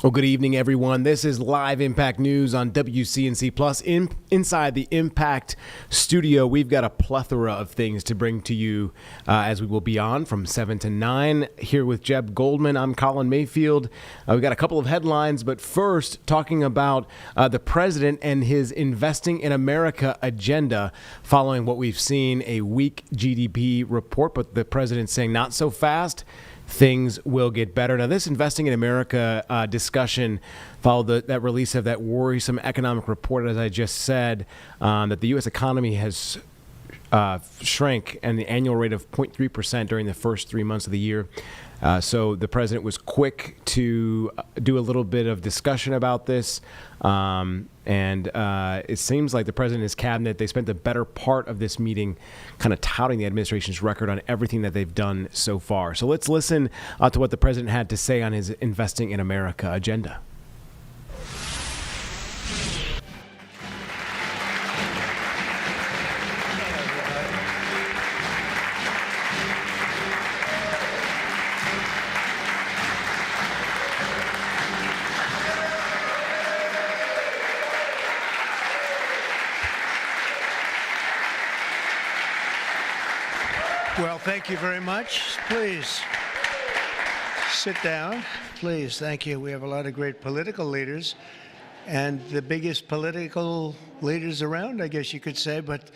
Well, good evening, everyone. This is Live Impact News on WCNC Plus. Inside the Impact studio, we've got a plethora of things to bring to you as we will be on from 7 to 9. Here with Jeb Goldman, I'm Colin Mayfield. We've got a couple of headlines, but first, talking about the president and his Investing in America agenda following what we've seen, a weak GDP report, but the president saying not so fast. Things will get better. Now, this Investing in America discussion followed that release of that worrisome economic report, as I just said, that the U.S. economy has shrank and the annual rate of 0.3% during the first 3 months of the year. So the president was quick to do a little bit of discussion about this. And it seems like the president and his cabinet, they spent the better part of this meeting kind of touting the administration's record on everything that they've done so far. So let's listen to what the president had to say on his Investing in America agenda. Well, thank you very much. Please sit down. Please, thank you. We have a lot of great political leaders and the biggest political leaders around, I guess you could say, but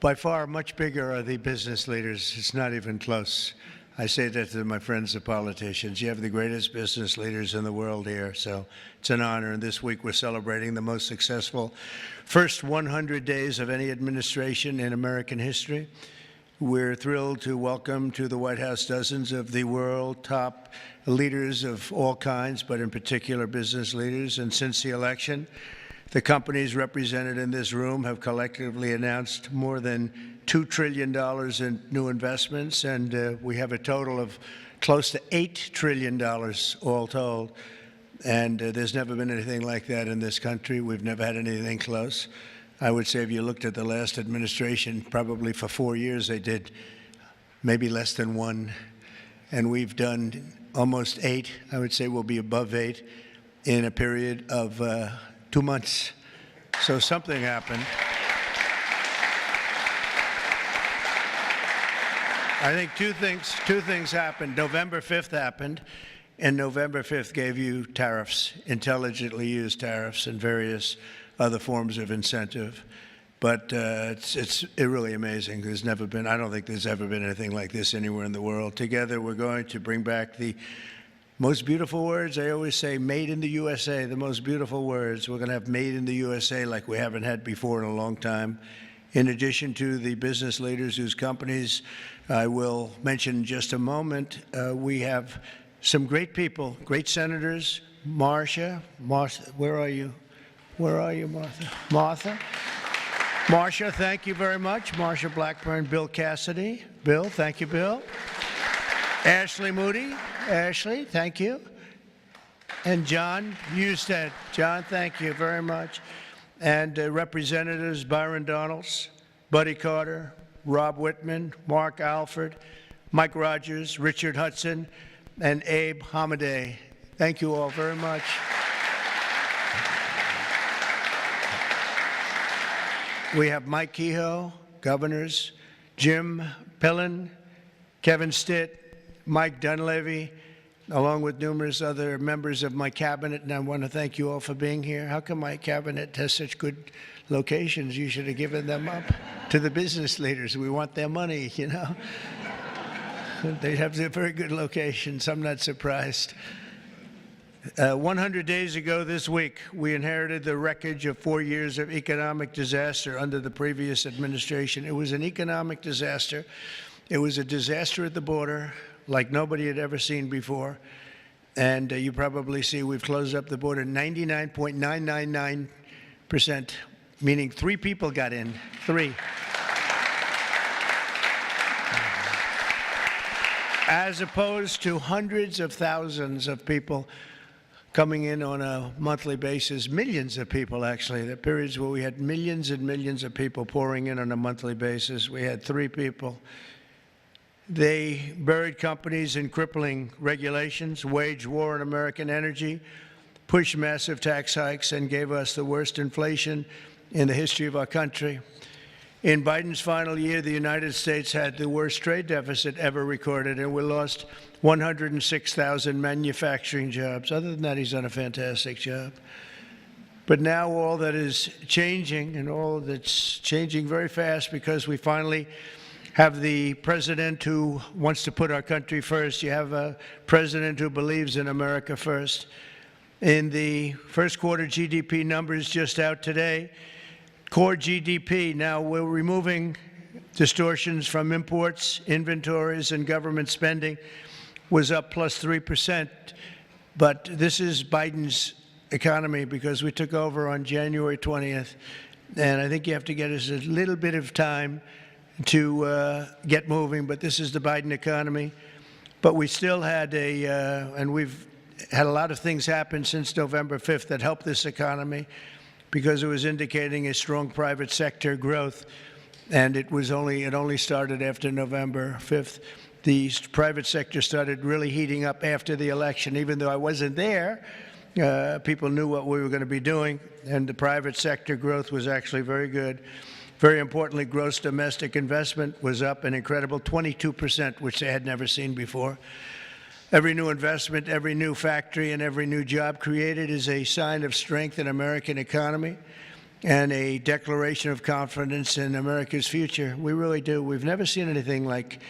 by far much bigger are the business leaders. It's not even close. I say that to my friends, the politicians. You have the greatest business leaders in the world here, so it's an honor. And this week we're celebrating the most successful first 100 days of any administration in American history. We're thrilled to welcome to the White House dozens of the world top leaders of all kinds, but in particular business leaders. And since the election, the companies represented in this room have collectively announced more than $2 trillion in new investments, and we have a total of close to $8 trillion all told. And there's never been anything like that in this country. We've never had anything close. I would say if you looked at the last administration, probably for 4 years they did maybe less than one. And we've done almost 8. I would say we'll be above 8 in a period of 2 months. So something happened. I think two things happened. November 5th happened, and November 5th gave you tariffs, intelligently used tariffs and various other forms of incentive. But it's really amazing. There's never been, I don't think there's ever been anything like this anywhere in the world. Together, we're going to bring back the most beautiful words. I always say made in the USA, the most beautiful words. We're going to have made in the USA like we haven't had before in a long time. In addition to the business leaders whose companies I will mention in just a moment, we have some great people, great senators. Marcia, where are you? Where are you, Martha? Marcia, thank you very much. Marcia Blackburn, Bill Cassidy. Bill, thank you, Bill. Ashley Moody. Ashley, thank you. And John Husted. John, thank you very much. And Representatives Byron Donalds, Buddy Carter, Rob Whitman, Mark Alford, Mike Rogers, Richard Hudson, and Abe Hamadeh. Thank you all very much. We have Mike Kehoe, governors, Jim Pillen, Kevin Stitt, Mike Dunleavy, along with numerous other members of my cabinet, and I want to thank you all for being here. How come my cabinet has such good locations? You should have given them up to the business leaders. We want their money, you know. They have very good locations. I'm not surprised. 100 days ago this week, we inherited the wreckage of 4 years of economic disaster under the previous administration. It was an economic disaster. It was a disaster at the border like nobody had ever seen before. And you probably see we've closed up the border 99.999%, meaning 3 people got in. 3. As opposed to hundreds of thousands of people coming in on a monthly basis, millions of people actually. There are periods where we had millions and millions of people pouring in on a monthly basis. We had 3 people. They buried companies in crippling regulations, waged war on American energy, pushed massive tax hikes, and gave us the worst inflation in the history of our country. In Biden's final year, the United States had the worst trade deficit ever recorded, and we lost 106,000 manufacturing jobs. Other than that, he's done a fantastic job. But now all that is changing, and all that's changing very fast, because we finally have the president who wants to put our country first. You have a president who believes in America first. In the first quarter GDP numbers just out today, core GDP, now we're removing distortions from imports, inventories, and government spending, was up plus 3%. But this is Biden's economy, because we took over on January 20th. And I think you have to get us a little bit of time to get moving. But this is the Biden economy. But we still had and we've had a lot of things happen since November 5th that helped this economy, because it was indicating a strong private sector growth. And it only started after November 5th. The private sector started really heating up after the election. Even though I wasn't there, people knew what we were going to be doing, and the private sector growth was actually very good. Very importantly, gross domestic investment was up an incredible 22%, which they had never seen before. Every new investment, every new factory, and every new job created is a sign of strength in American economy and a declaration of confidence in America's future. We really do. We've never seen anything like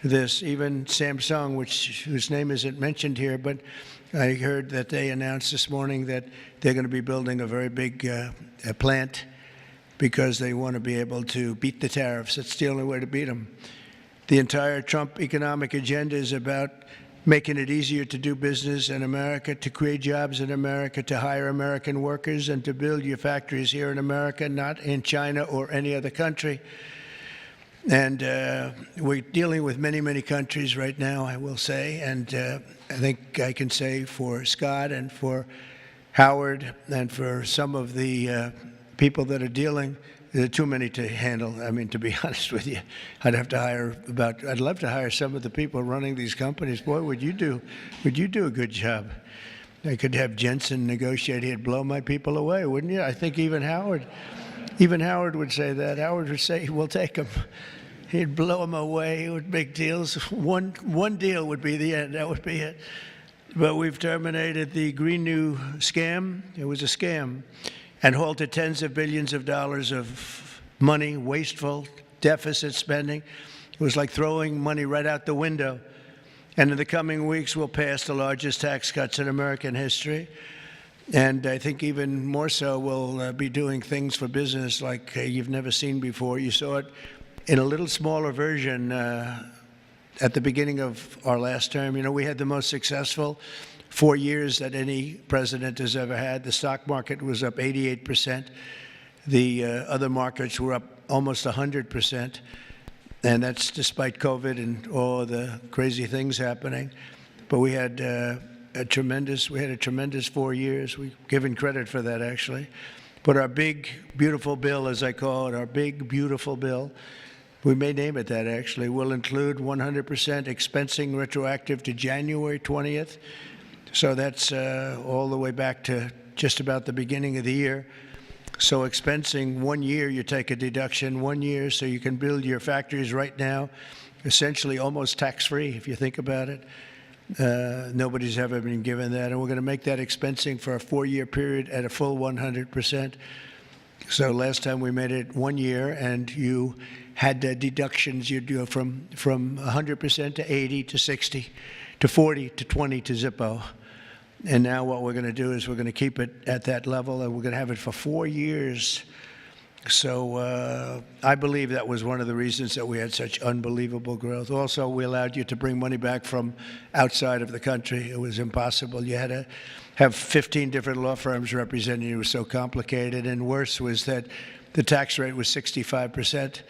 this. Even Samsung, whose name isn't mentioned here, but I heard that they announced this morning that they're going to be building a very big plant, because they want to be able to beat the tariffs. That's the only way to beat them. The entire Trump economic agenda is about making it easier to do business in America, to create jobs in America, to hire American workers, and to build your factories here in America, not in China or any other country. And we're dealing with many, many countries right now, I will say. And I think I can say for Scott and for Howard and for some of the people that are dealing, there are too many to handle. I mean, to be honest with you, I'd love to hire some of the people running these companies. Boy, would you do a good job. I could have Jensen negotiate. He'd blow my people away, wouldn't you? I think even Howard would say that. Howard would say, we'll take them. He'd blow them away with big deals. One deal would be the end. That would be it. But we've terminated the Green New scam. It was a scam. And halted tens of billions of dollars of money, wasteful deficit spending. It was like throwing money right out the window. And in the coming weeks, we'll pass the largest tax cuts in American history. And I think even more so, we'll be doing things for business like you've never seen before. You saw it in a little smaller version at the beginning of our last term. You know, we had the most successful 4 years that any president has ever had. The stock market was up 88%. The other markets were up almost 100%. And that's despite COVID and all the crazy things happening. But we had a tremendous 4 years. We've given credit for that, actually. But our big, beautiful bill, as I call it, our big, beautiful bill, we may name it that, actually, will include 100% expensing retroactive to January 20th. So that's all the way back to just about the beginning of the year. So expensing 1 year, you take a deduction 1 year, so you can build your factories right now, essentially almost tax-free, if you think about it. Nobody's ever been given that. And we're going to make that expensing for a 4-year period at a full 100%. So last time we made it 1 year, and you had deductions. You'd go from 100% to 80 to 60 to 40 to 20 to Zippo. And now what we're going to do is we're going to keep it at that level, and we're going to have it for 4 years. So I believe that was one of the reasons that we had such unbelievable growth. Also, we allowed you to bring money back from outside of the country. It was impossible. You had to have 15 different law firms representing you. It was so complicated. And worse was that the tax rate was 65%.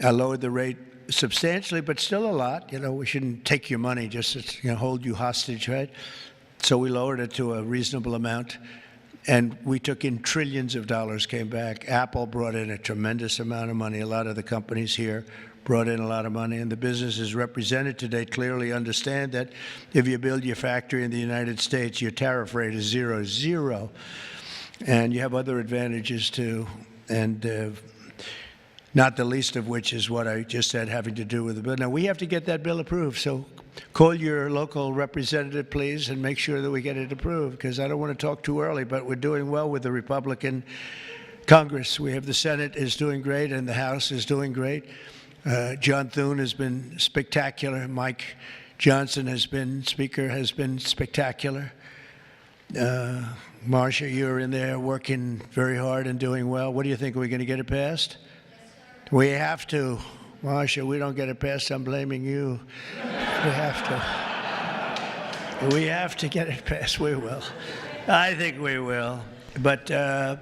I lowered the rate substantially, but still a lot. You know, we shouldn't take your money just to hold you hostage, right? So we lowered it to a reasonable amount. And we took in trillions of dollars, came back. Apple brought in a tremendous amount of money. A lot of the companies here brought in a lot of money, and the businesses represented today clearly understand that if you build your factory in the United States, your tariff rate is 0, and you have other advantages too, and not the least of which is what I just said, having to do with the bill. Now, we have to get that bill approved, so call your local representative, please, and make sure that we get it approved, because I don't want to talk too early, but we're doing well with the Republican Congress. We have the Senate is doing great, and the House is doing great. John Thune has been spectacular. Mike Johnson has been spectacular. Marcia, you're in there working very hard and doing well. What do you think? Are we going to get it passed? We have to. Marcia, we don't get it passed, I'm blaming you. We have to. We have to get it passed. We will. I think we will. But I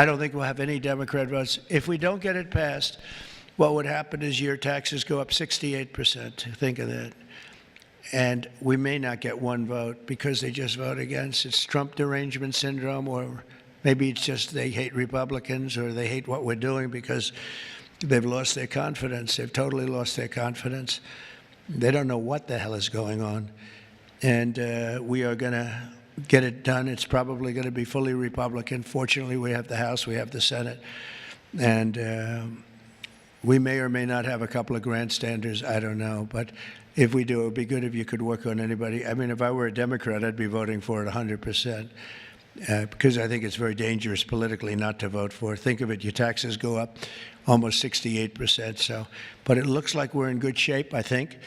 don't think we'll have any Democrat votes. If we don't get it passed, what would happen is your taxes go up 68%. Think of that. And we may not get one vote because they just vote against. It's Trump derangement syndrome, or maybe it's just they hate Republicans, or they hate what we're doing because they've lost their confidence. They've totally lost their confidence. They don't know what the hell is going on. And we are going to get it done. It's probably going to be fully Republican. Fortunately, we have the House, we have the Senate. And we may or may not have a couple of grandstanders, I don't know. But if we do, it would be good if you could work on anybody. I mean, if I were a Democrat, I'd be voting for it 100%. Because I think it's very dangerous politically not to vote for it. Think of it, your taxes go up almost 68%. So, but it looks like we're in good shape, I think,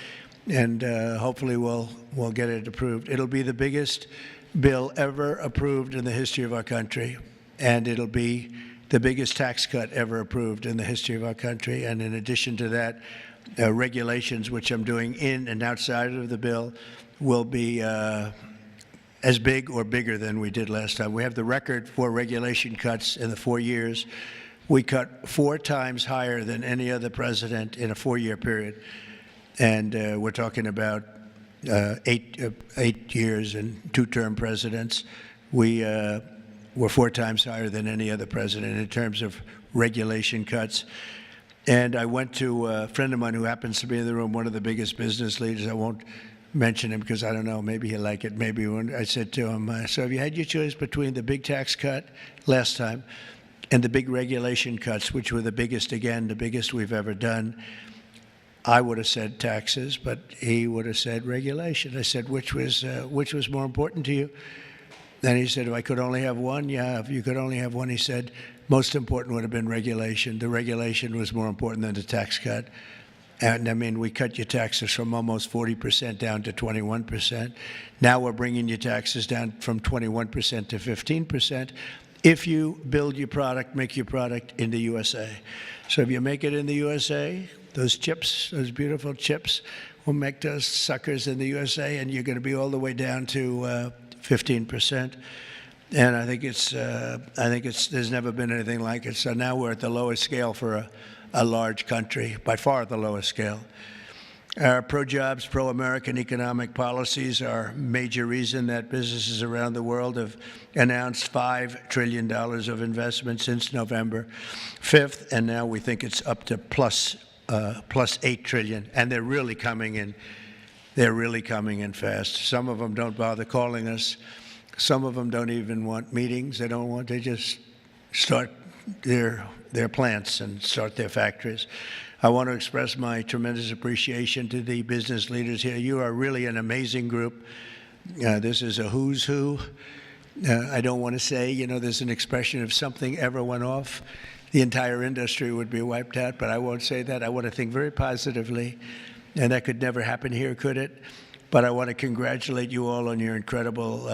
and hopefully we'll get it approved. It'll be the biggest bill ever approved in the history of our country, and it'll be the biggest tax cut ever approved in the history of our country. And in addition to that, regulations, which I'm doing in and outside of the bill, will be as big or bigger than we did last time. We have the record for regulation cuts in the 4 years. We cut 4 times higher than any other president in a 4-year period. And we're talking about 8 years and 2-term presidents. We were 4 times higher than any other president in terms of regulation cuts. And I went to a friend of mine who happens to be in the room, one of the biggest business leaders. I won't mention him because I don't know, maybe he'll like it, maybe he won't. I said to him, so have you had your choice between the big tax cut last time and the big regulation cuts, which were the biggest, again, the biggest we've ever done? I would have said taxes, but he would have said regulation. I said, which was more important to you? Then he said, if I could only have one, yeah, if you could only have one, he said, most important would have been regulation. The regulation was more important than the tax cut. And I mean, we cut your taxes from almost 40% down to 21%. Now we're bringing your taxes down from 21% to 15% if you build your product, make your product in the USA. So if you make it in the USA, those chips, those beautiful chips, will make those suckers in the USA, and you're going to be all the way down to 15%. And I think there's never been anything like it. So now we're at the lowest scale for a large country, by far the lowest scale. Our pro-jobs, pro-American economic policies are a major reason that businesses around the world have announced $5 trillion of investment since November 5th, and now we think it's up to plus $8 trillion, and they're really coming in. They're really coming in fast. Some of them don't bother calling us. Some of them don't even want meetings. They just start their plants and start their factories. I want to express my tremendous appreciation to the business leaders here. You are really an amazing group. This is a who's who. I don't want to say, there's an expression if something ever went off, the entire industry would be wiped out, but I won't say that. I want to think very positively, and that could never happen here, could it? But I want to congratulate you all on your incredible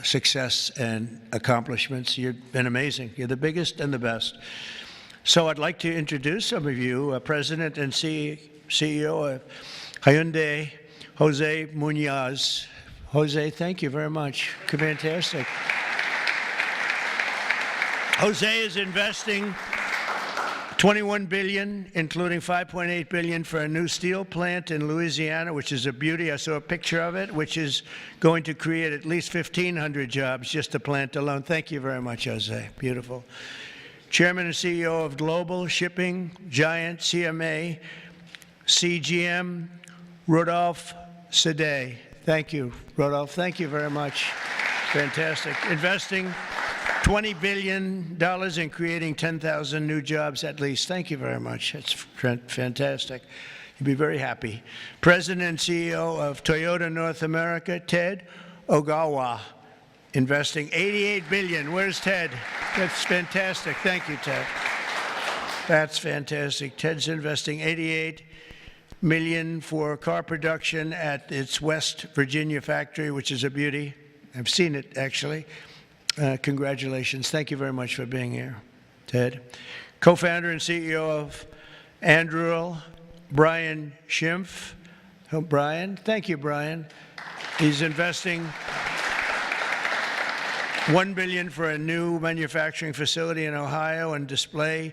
success and accomplishments. You've been amazing. You're the biggest and the best. So I'd like to introduce some of you, President and CEO of Hyundai, Jose Munoz. Jose, thank you very much. Fantastic. Jose is investing $21 billion, including $5.8 billion for a new steel plant in Louisiana, which is a beauty. I saw a picture of it, which is going to create at least 1,500 jobs, just the plant alone. Thank you very much, Jose. Beautiful. Chairman and CEO of global shipping giant CMA CGM, Rodolphe Sade. Thank you, Rodolphe. Thank you very much. Fantastic. Investing $20 billion in creating 10,000 new jobs at least. Thank you very much. That's fantastic. You'll be very happy. President and CEO of Toyota North America, Ted Ogawa, investing $88 billion. Where's Ted? That's fantastic. Thank you, Ted. That's fantastic. Ted's investing $88 million for car production at its West Virginia factory, which is a beauty. I've seen it, actually. Congratulations. Thank you very much for being here, Ted. Co-founder and CEO of Anduril, Brian Schimpf. Oh, Brian. Thank you, Brian. He's investing $1 billion for a new manufacturing facility in Ohio and display.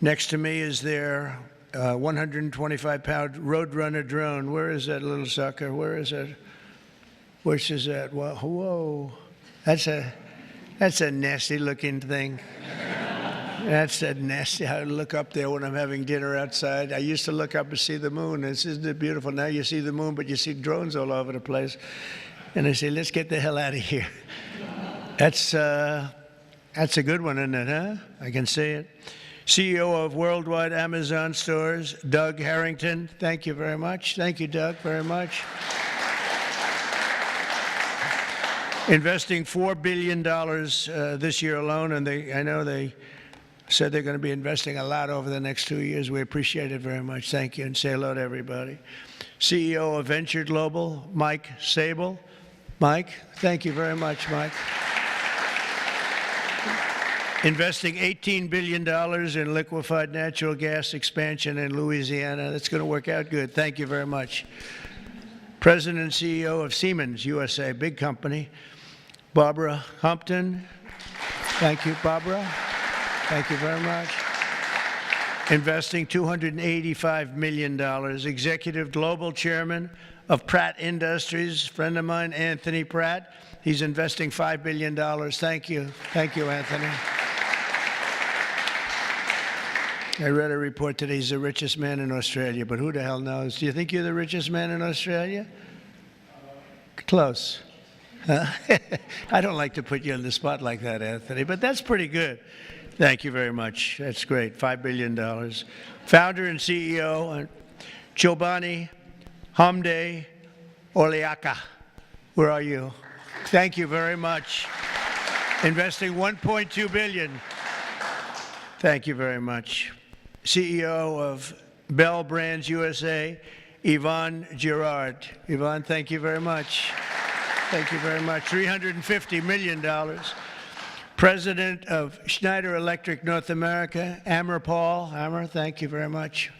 Next to me is their 125-pound Roadrunner drone. Where is that little sucker? Where is it? Which is that? Whoa. That's a nasty-looking thing. That's a nasty. I look up there when I'm having dinner outside. I used to look up and see the moon. Isn't it beautiful? Now you see the moon, but you see drones all over the place. And I say, let's get the hell out of here. That's a good one, isn't it, huh? I can see it. CEO of Worldwide Amazon Stores, Doug Harrington. Thank you very much. Thank you, Doug, very much. Investing $4 billion this year alone, and I know they said they're going to be investing a lot over the next 2 years. We appreciate it very much. Thank you, and say hello to everybody. CEO of Venture Global, Mike Sable. Mike, thank you very much, Mike. Investing $18 billion in liquefied natural gas expansion in Louisiana. That's going to work out good. Thank you very much. President and CEO of Siemens USA, big company, Barbara Humpton. Thank you, Barbara. Thank you very much. Investing $285 million. Executive Global Chairman of Pratt Industries, friend of mine, Anthony Pratt. He's investing $5 billion. Thank you. Thank you, Anthony. I read a report today he's the richest man in Australia, but who the hell knows? Do you think you're the richest man in Australia? Close. I don't like to put you on the spot like that, Anthony, but that's pretty good. Thank you very much. That's great. $5 billion. Founder and CEO, Chobani Hamde Oliaka. Where are you? Thank you very much. Investing $1.2 billion. Thank you very much. CEO of Bell Brands USA, Yvonne Girard. Yvonne, thank you very much. Thank you very much. $350 million. President of Schneider Electric North America, Amar Paul. Amar, thank you very much.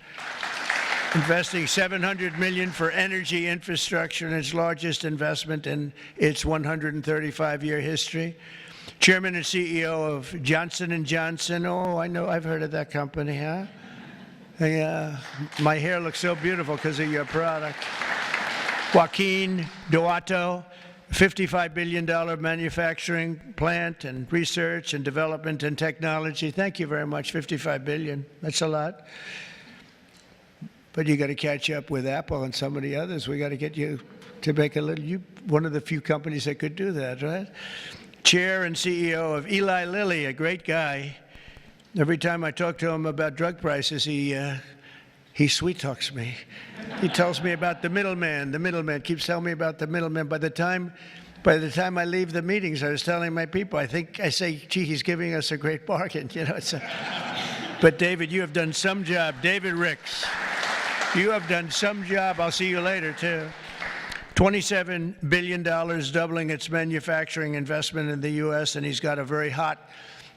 Investing $700 million for energy infrastructure, and its largest investment in its 135-year history. Chairman and CEO of Johnson & Johnson. Oh, I know, I've heard of that company, huh? My hair looks so beautiful because of your product. Joaquin Duato, $55 billion manufacturing plant and research and development and technology. Thank you very much, $55 billion. That's a lot. But you got to catch up with Apple and some of the others. We got to get you to make a little, one of the few companies that could do that, right? Chair and CEO of Eli Lilly, a great guy. Every time I talk to him about drug prices, he sweet talks me. He tells me about the middleman. The middleman keeps telling me about the middleman. By the time I leave the meetings, I was telling my people, I say, gee, he's giving us a great bargain. You know, but David, you have done some job. David Ricks, you have done some job. I'll see you later, too. $27 billion, doubling its manufacturing investment in the U.S., and he's got a very hot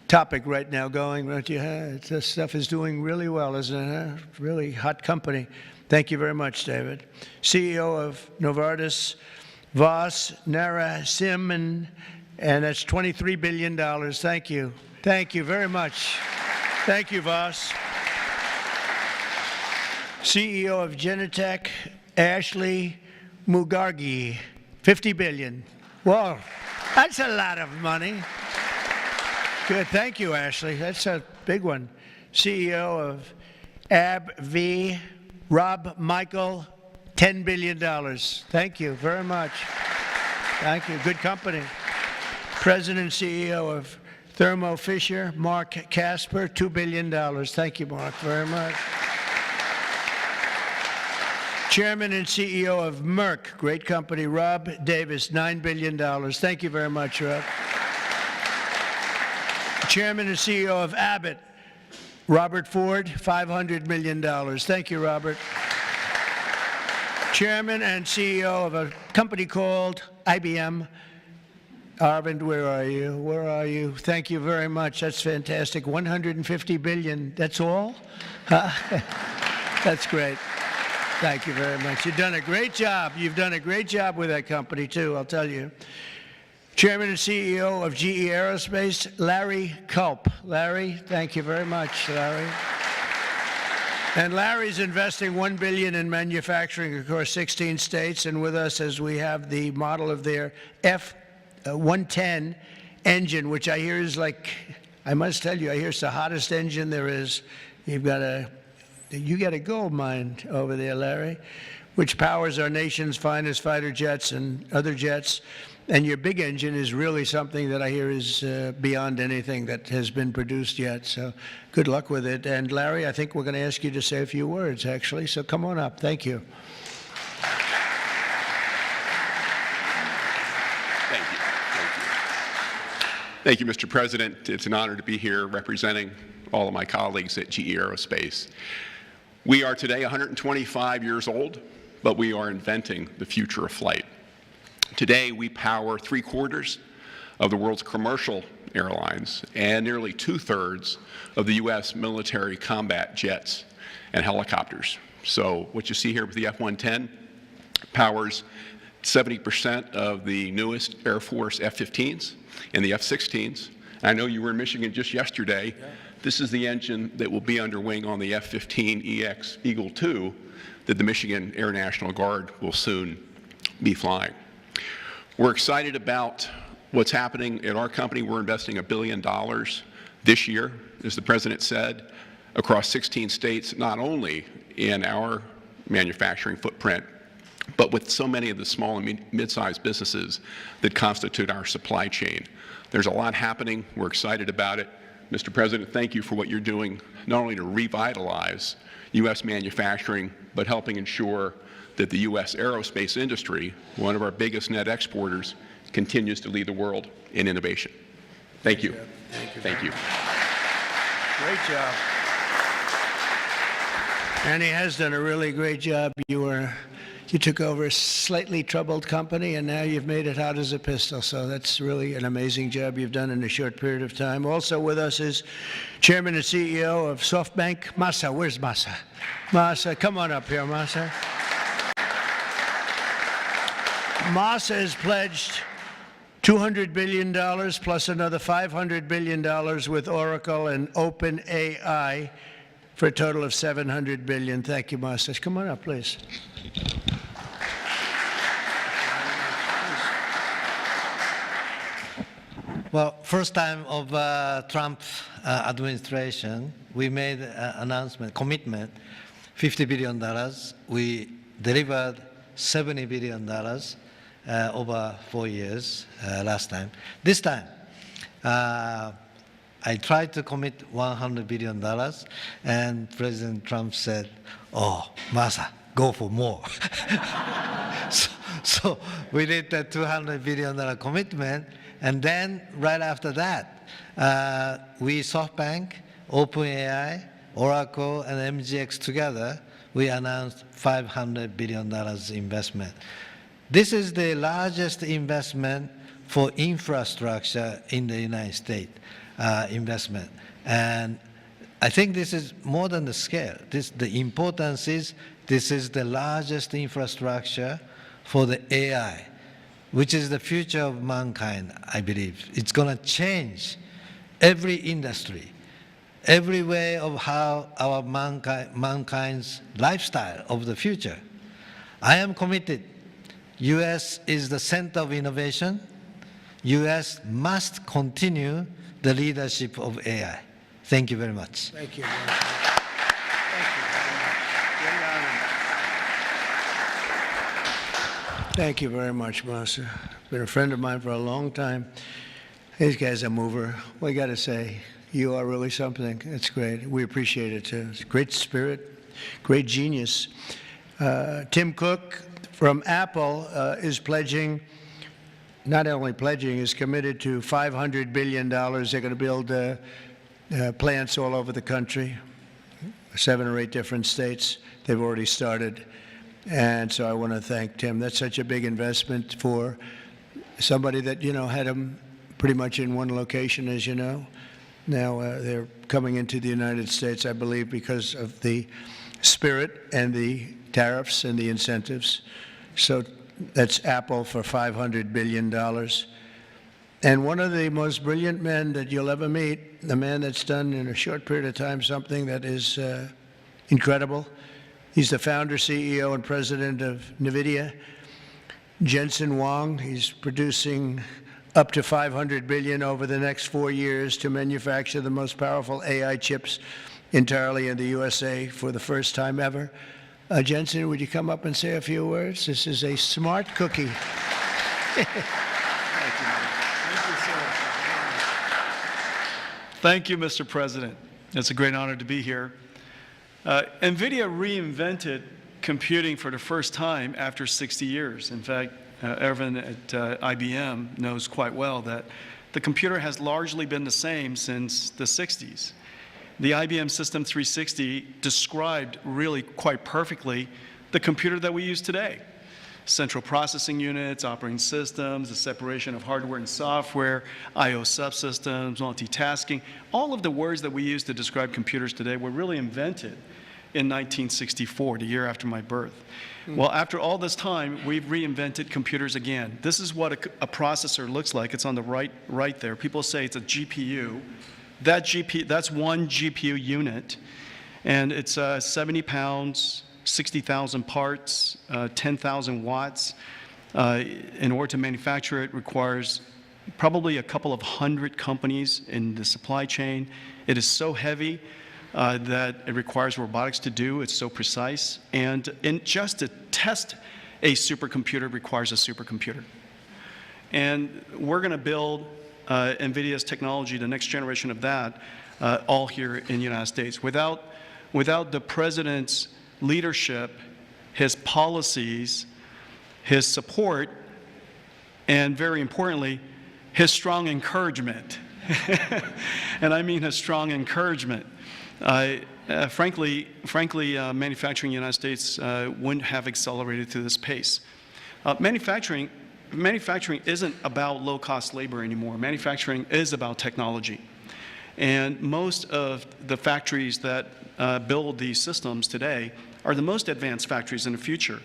topic right now going, don't you? This stuff is doing really well, isn't it? Really hot company. Thank you very much, David. CEO of Novartis, Vas Narasimhan, and that's $23 billion. Thank you. Thank you very much. Thank you, Vas. CEO of Genentech, Ashley Mugargi, $50 billion. Whoa, that's a lot of money. Good, thank you, Ashley. That's a big one. CEO of AbbVie, Rob Michael, $10 billion. Thank you very much. Thank you. Good company. President and CEO of Thermo Fisher, Mark Casper, $2 billion. Thank you, Mark, very much. Chairman and CEO of Merck, great company, Rob Davis, $9 billion. Thank you very much, Rob. Chairman and CEO of Abbott, Robert Ford, $500 million. Thank you, Robert. Chairman and CEO of a company called IBM. Arvind, where are you? Where are you? Thank you very much. That's fantastic. $150 billion. That's all? That's great. Thank you very much. You've done a great job. You've done a great job with that company, too, I'll tell you. Chairman and CEO of GE Aerospace, Larry Culp. Larry, thank you very much, Larry. And Larry's investing $1 billion in manufacturing across 16 states, and with us as we have the model of their F-110 engine, which I hear is like, I must tell you, I hear it's the hottest engine there is. You got a gold mine over there, Larry, which powers our nation's finest fighter jets and other jets. And your big engine is really something that I hear is beyond anything that has been produced yet. So good luck with it. And Larry, I think we're going to ask you to say a few words, actually. So come on up. Thank you. Thank you. Thank you, Mr. President. It's an honor to be here representing all of my colleagues at GE Aerospace. We are today 125 years old, but we are inventing the future of flight. Today, we power 3/4 of the world's commercial airlines and nearly 2/3 of the U.S. military combat jets and helicopters. So what you see here with the F-110 powers 70% of the newest Air Force F-15s and the F-16s. I know you were in Michigan just yesterday. Yeah. This is the engine that will be under wing on the F-15EX Eagle II that the Michigan Air National Guard will soon be flying. We're excited about what's happening at our company. We're investing $1 billion this year, as the President said, across 16 states, not only in our manufacturing footprint, but with so many of the small and mid-sized businesses that constitute our supply chain. There's a lot happening. We're excited about it. Mr. President, thank you for what you're doing, not only to revitalize U.S. manufacturing, but helping ensure that the U.S. aerospace industry, one of our biggest net exporters, continues to lead the world in innovation. Thank you. Thank you. Thank you. Great job. And he has done a really great job. You took over a slightly troubled company, and now you've made it hot as a pistol. So that's really an amazing job you've done in a short period of time. Also with us is Chairman and CEO of SoftBank, Masa. Where's Masa? Masa, come on up here, Masa. Masa has pledged $200 billion plus another $500 billion with Oracle and OpenAI for a total of $700 billion. Thank you, Masa. Come on up, please. Well, first time of Trump administration, we made an announcement, commitment, $50 billion. We delivered $70 billion over 4 years last time. This time, I tried to commit $100 billion, and President Trump said, oh, Masa, go for more. so we did the $200 billion commitment, and then right after that, we SoftBank, OpenAI, Oracle, and MGX together, we announced $500 billion investment. This is the largest investment for infrastructure in the United States, investment. And I think this is more than the scale. The importance is this is the largest infrastructure for the AI, which is the future of mankind, I believe. It's going to change every industry, every way of how our mankind's lifestyle of the future. I am committed. U.S. is the center of innovation. U.S. must continue the leadership of AI. Thank you very much. Thank you. Thank you very much. Great honor. Thank you very much, Master. Been a friend of mine for a long time. These guys are mover. We got to say, you are really something. It's great. We appreciate it too. It's great spirit, great genius. Tim Cook from Apple is pledging, not only pledging, is committed to $500 billion. They're going to build plants all over the country, 7 or 8 different states. They've already started. And so I want to thank Tim. That's such a big investment for somebody that, you know, had them pretty much in one location, as you know. Now they're coming into the United States, I believe, because of the spirit and the tariffs and the incentives. So that's Apple for $500 billion. And one of the most brilliant men that you'll ever meet, the man that's done in a short period of time something that is incredible. He's the founder, CEO, and president of NVIDIA, Jensen Huang. He's producing up to $500 billion over the next 4 years to manufacture the most powerful AI chips entirely in the USA for the first time ever. Jensen, would you come up and say a few words? This is a smart cookie. Thank you, Mr. President. It's a great honor to be here. NVIDIA reinvented computing for the first time after 60 years. In fact, Ervin at IBM knows quite well that the computer has largely been the same since the 60s. The IBM System 360 described really quite perfectly the computer that we use today. Central processing units, operating systems, the separation of hardware and software, I/O subsystems, multitasking. All of the words that we use to describe computers today were really invented in 1964, the year after my birth. Well, after all this time, we've reinvented computers again. This is what a processor looks like. It's on the right there. People say it's a GPU. That's one GPU unit, and it's 70 pounds, 60,000 parts, 10,000 watts. In order to manufacture it requires probably a couple of hundred companies in the supply chain. It is so heavy that it requires robotics to do. It's so precise. And just to test a supercomputer requires a supercomputer. And we're going to build NVIDIA's technology, the next generation of that, all here in the United States. Without the president's leadership, his policies, his support, and very importantly, his strong encouragement. And I mean his strong encouragement. Frankly, manufacturing in the United States wouldn't have accelerated to this pace. Manufacturing isn't about low-cost labor anymore. Manufacturing is about technology. And most of the factories that build these systems today are the most advanced factories in the future.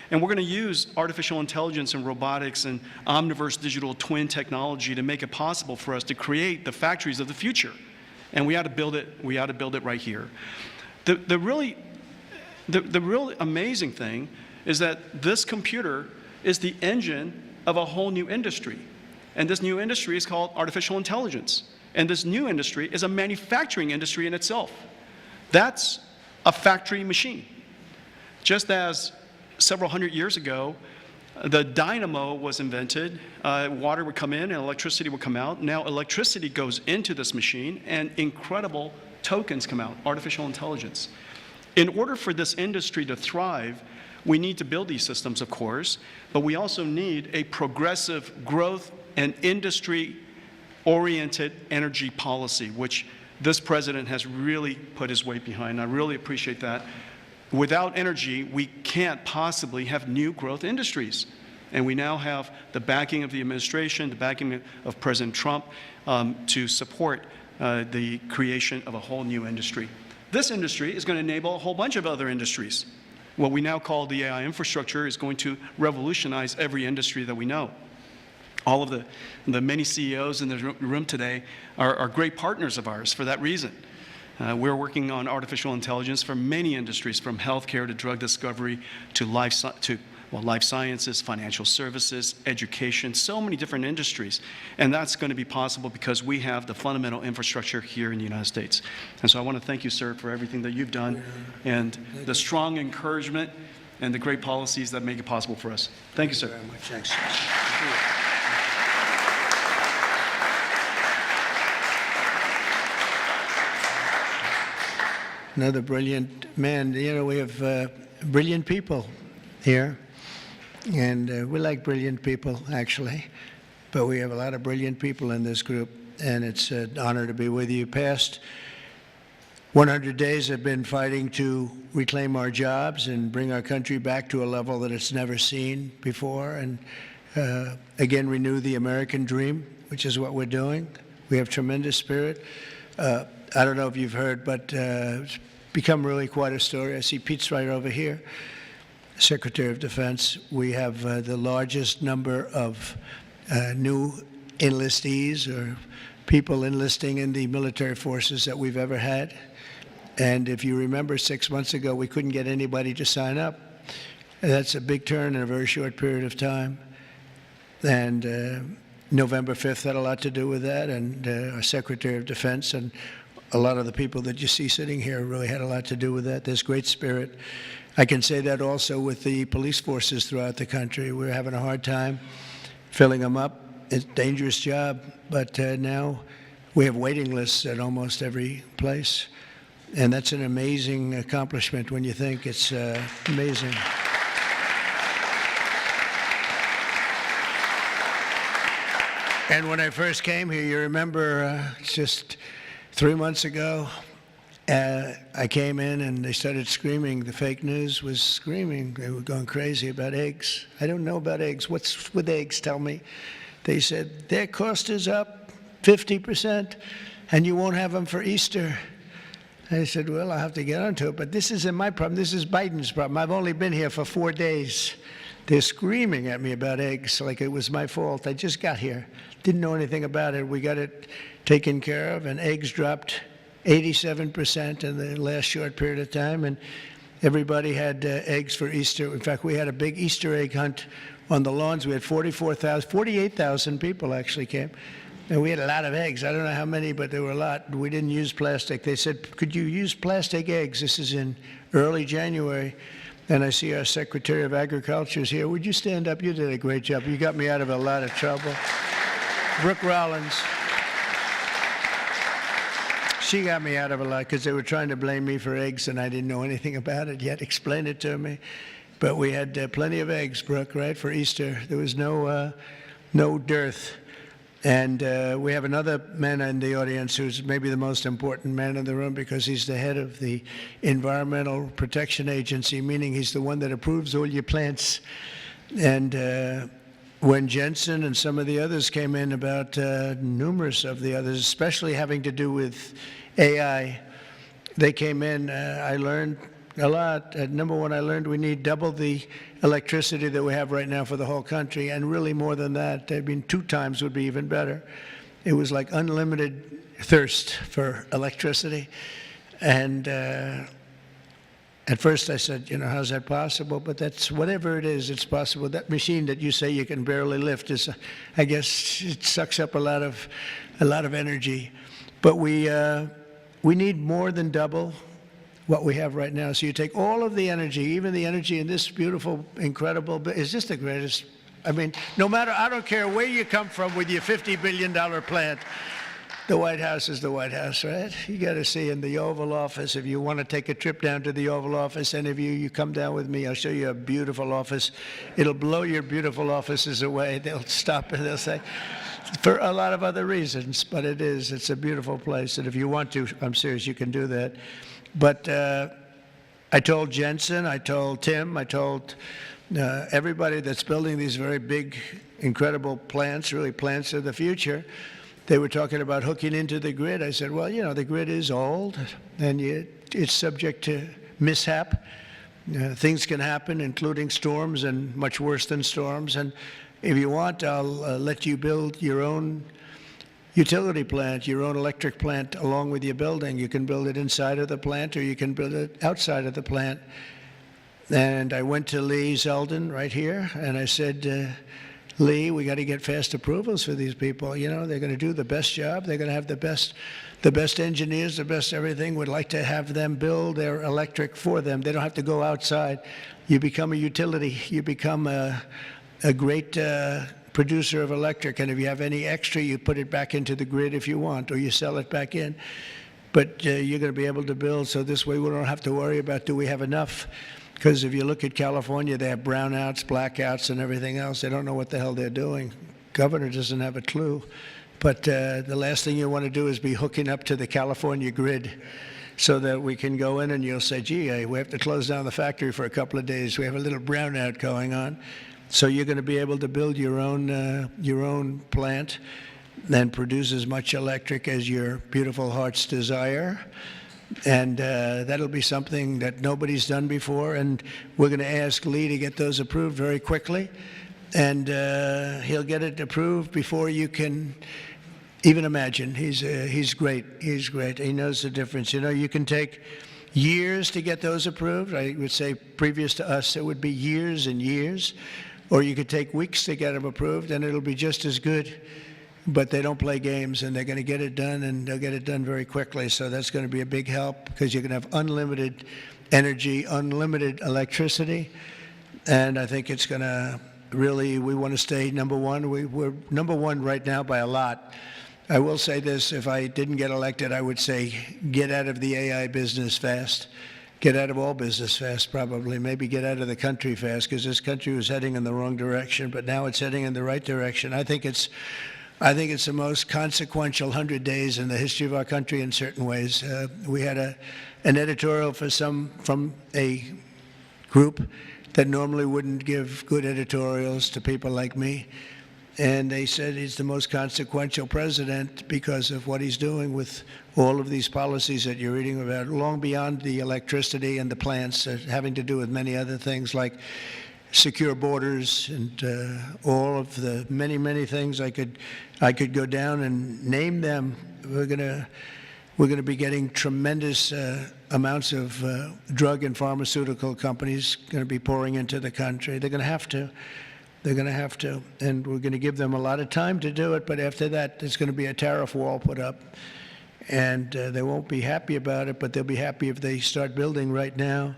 And we're going to use artificial intelligence and robotics and omniverse digital twin technology to make it possible for us to create the factories of the future. And we ought to build it. We ought to build it right here. The really amazing thing is that this computer is the engine of a whole new industry. And this new industry is called artificial intelligence. And this new industry is a manufacturing industry in itself. That's a factory machine. Just as several hundred years ago, the dynamo was invented, water would come in and electricity would come out. Now electricity goes into this machine and incredible tokens come out, artificial intelligence. In order for this industry to thrive, we need to build these systems, of course, but we also need a progressive growth and industry-oriented energy policy, which this president has really put his weight behind. I really appreciate that. Without energy, we can't possibly have new growth industries. And we now have the backing of the administration, the backing of President Trump to support the creation of a whole new industry. This industry is going to enable a whole bunch of other industries. What we now call the AI infrastructure is going to revolutionize every industry that we know. All of the many CEOs in the room today are great partners of ours for that reason. We're working on artificial intelligence for many industries, from healthcare to drug discovery to life sciences, financial services, education, so many different industries. And that's going to be possible because we have the fundamental infrastructure here in the United States. And so I want to thank you, sir, for everything that you've done and the strong encouragement and the great policies that make it possible for us. Thank you, sir. Very much. Thanks. Another brilliant man. You know, we have brilliant people here, and we like brilliant people, actually. But we have a lot of brilliant people in this group, and it's an honor to be with you. Past 100 days have been fighting to reclaim our jobs and bring our country back to a level that it's never seen before, and again renew the American dream, which is what we're doing. We have tremendous spirit. I don't know if you've heard, but it's become really quite a story. I see Pete's right over here, Secretary of Defense. We have the largest number of new enlistees or people enlisting in the military forces that we've ever had. And if you remember, 6 months ago, we couldn't get anybody to sign up. And that's a big turn in a very short period of time. And November 5th had a lot to do with that, and our Secretary of Defense and a lot of the people that you see sitting here really had a lot to do with that. There's great spirit. I can say that also with the police forces throughout the country. We're having a hard time filling them up. It's a dangerous job, but now we have waiting lists at almost every place. And that's an amazing accomplishment when you think. It's amazing. And when I first came here, you remember just 3 months ago, I came in and they started screaming. The fake news was screaming. They were going crazy about eggs. I don't know about eggs. What's with eggs? Tell me. They said, their cost is up 50%, and you won't have them for Easter. I said, well, I'll have to get onto it, but this isn't my problem. This is Biden's problem. I've only been here for 4 days. They're screaming at me about eggs like it was my fault. I just got here. Didn't know anything about it. We got it taken care of, and eggs dropped 87% in the last short period of time, and everybody had eggs for Easter. In fact, we had a big Easter egg hunt on the lawns. We had 48,000 people actually came, and we had a lot of eggs. I don't know how many, but there were a lot. We didn't use plastic. They said, could you use plastic eggs? This is in early January. And I see our Secretary of Agriculture is here. Would you stand up? You did a great job. You got me out of a lot of trouble. Brooke Rollins. She got me out of a lot because they were trying to blame me for eggs, and I didn't know anything about it yet. Explain it to me. But we had plenty of eggs, Brooke, right, for Easter. There was no dearth. And we have another man in the audience who's maybe the most important man in the room because he's the head of the Environmental Protection Agency, meaning he's the one that approves all your plants. And when Jensen and some of the others came in about numerous of the others, especially having to do with AI, they came in, I learned a lot. Number one, I learned we need double the electricity that we have right now for the whole country, and really more than that. I mean, 2 times would be even better. It was like unlimited thirst for electricity. And at first I said, you know, how's that possible? But that's, whatever it is, it's possible. That machine that you say you can barely lift is, I guess, it sucks up a lot of energy. But we need more than double what we have right now. So you take all of the energy, even the energy in this beautiful, incredible, it's just the greatest. I mean, no matter, I don't care where you come from with your $50 billion plant, the White House is the White House, right? You got to see in the Oval Office. If you want to take a trip down to the Oval Office, any of you come down with me, I'll show you a beautiful office. It'll blow your beautiful offices away. They'll stop and they'll say, for a lot of other reasons, but it's a beautiful place. And if you want to, I'm serious, you can do that. But I told Jensen, I told Tim, I told everybody that's building these very big, incredible plants, really plants of the future. They were talking about hooking into the grid. I said, well, you know, the grid is old, and it's subject to mishap. Things can happen, including storms and much worse than storms. And if you want, I'll let you build your own utility plant, your own electric plant along with your building. You can build it inside of the plant or you can build it outside of the plant. And I went to Lee Zeldin right here and I said, Lee, we got to get fast approvals for these people. You know, they're going to do the best job. They're going to have the best engineers, the best everything. We'd like to have them build their electric for them. They don't have to go outside. You become a utility. You become a great producer of electric, and if you have any extra, you put it back into the grid if you want, or you sell it back in. But you're going to be able to build, so this way we don't have to worry about, do we have enough? Because if you look at California, they have brownouts, blackouts, and everything else. They don't know what the hell they're doing. Governor doesn't have a clue. But the last thing you want to do is be hooking up to the California grid so that we can go in and you'll say, gee, we have to close down the factory for a couple of days. We have a little brownout going on. So you're going to be able to build your own plant and produce as much electric as your beautiful heart's desire. And that'll be something that nobody's done before. And we're going to ask Lee to get those approved very quickly. And he'll get it approved before you can even imagine. He's great. He's great. He knows the difference. You know, you can take years to get those approved. I would say previous to us, it would be years and years. Or you could take weeks to get them approved, and it'll be just as good. But they don't play games, and they're going to get it done, and they'll get it done very quickly. So that's going to be a big help because you're going to have unlimited energy, unlimited electricity. And I think it's going to really, we want to stay number one. We're number one right now by a lot. I will say this, if I didn't get elected, I would say get out of the AI business fast. Get out of all business fast, probably. Maybe get out of the country fast, because this country was heading in the wrong direction, but now it's heading in the right direction. I think it's the most consequential 100 days in the history of our country in certain ways. We had an editorial from a group that normally wouldn't give good editorials to people like me. And they said he's the most consequential president because of what he's doing with all of these policies that you're reading about, long beyond the electricity and the plants, having to do with many other things like secure borders and all of the many, many things. I could go down and name them. We're going to be getting tremendous amounts of drug and pharmaceutical companies going to be pouring into the country. They're going to have to. They're going to have to, and we're going to give them a lot of time to do it, but after that, there's going to be a tariff wall put up, and they won't be happy about it, but they'll be happy if they start building right now.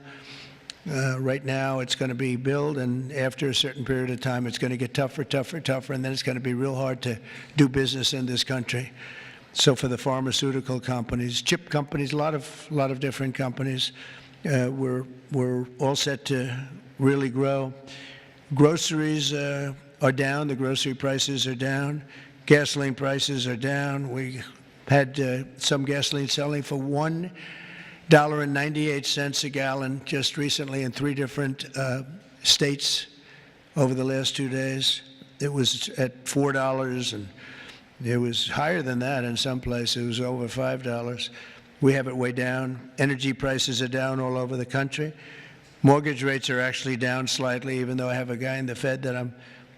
Right now, it's going to be build, and after a certain period of time, it's going to get tougher, tougher, tougher, and then it's going to be real hard to do business in this country. So for the pharmaceutical companies, chip companies, a lot of different companies, we're all set to really grow. Groceries are down. The grocery prices are down. Gasoline prices are down. We had some gasoline selling for $1.98 a gallon just recently in 3 different states over the last 2 days. It was at $4, and it was higher than that in some places. It was over $5. We have it way down. Energy prices are down all over the country. Mortgage rates are actually down slightly, even though I have a guy in the Fed that I'm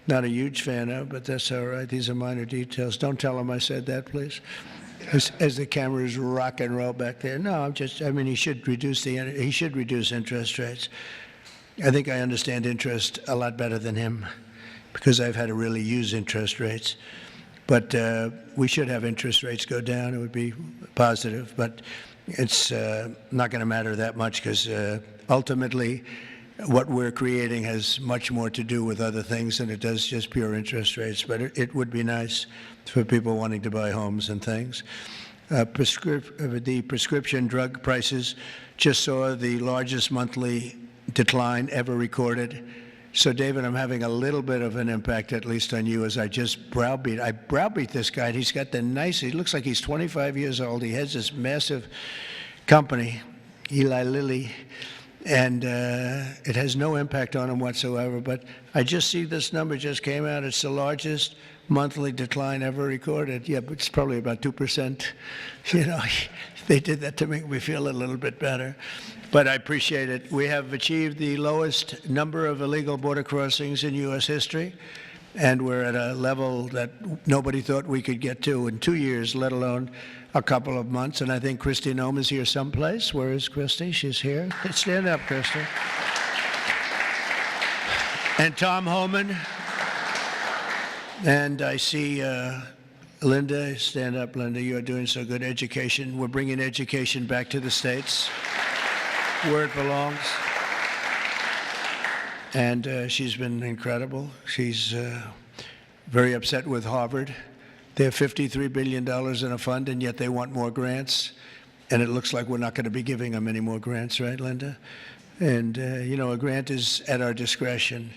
not a huge fan of, but that's all right. These are minor details. Don't tell him I said that, please. As the cameras rock and roll back there. No, he should reduce interest rates. I think I understand interest a lot better than him because I've had to really use interest rates. But we should have interest rates go down. It would be positive, but it's not going to matter that much because ultimately what we're creating has much more to do with other things than it does just pure interest rates. But it would be nice for people wanting to buy homes and things. The prescription drug prices just saw the largest monthly decline ever recorded. So, David, I'm having a little bit of an impact, at least on you, as I just browbeat. I browbeat this guy. He's got he looks like he's 25 years old. He has this massive company, Eli Lilly, and it has no impact on him whatsoever. But I just see this number just came out. It's the largest monthly decline ever recorded. Yeah, but it's probably about 2%. You know, they did that to make me feel a little bit better. But I appreciate it. We have achieved the lowest number of illegal border crossings in U.S. history, and we're at a level that nobody thought we could get to in 2 years, let alone a couple of months. And I think Kristi Noem is here someplace. Where is Kristi? She's here. Stand up, Kristi. And Tom Homan. And I see Linda. Stand up, Linda. You are doing so good. Education. We're bringing education back to the States, where it belongs. And she's been incredible. She's very upset with Harvard. They have $53 billion in a fund, and yet they want more grants. And it looks like we're not going to be giving them any more grants, right, Linda? And, you know, a grant is at our discretion,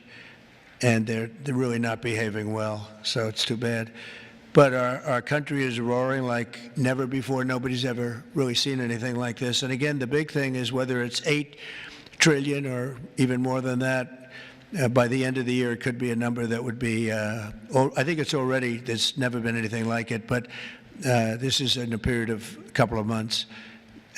and they're really not behaving well, so it's too bad. But our country is roaring like never before. Nobody's ever really seen anything like this. And again, the big thing is whether it's $8 trillion or even more than that, by the end of the year, it could be a number that would be, I think it's already, there's never been anything like it, but this is in a period of a couple of months.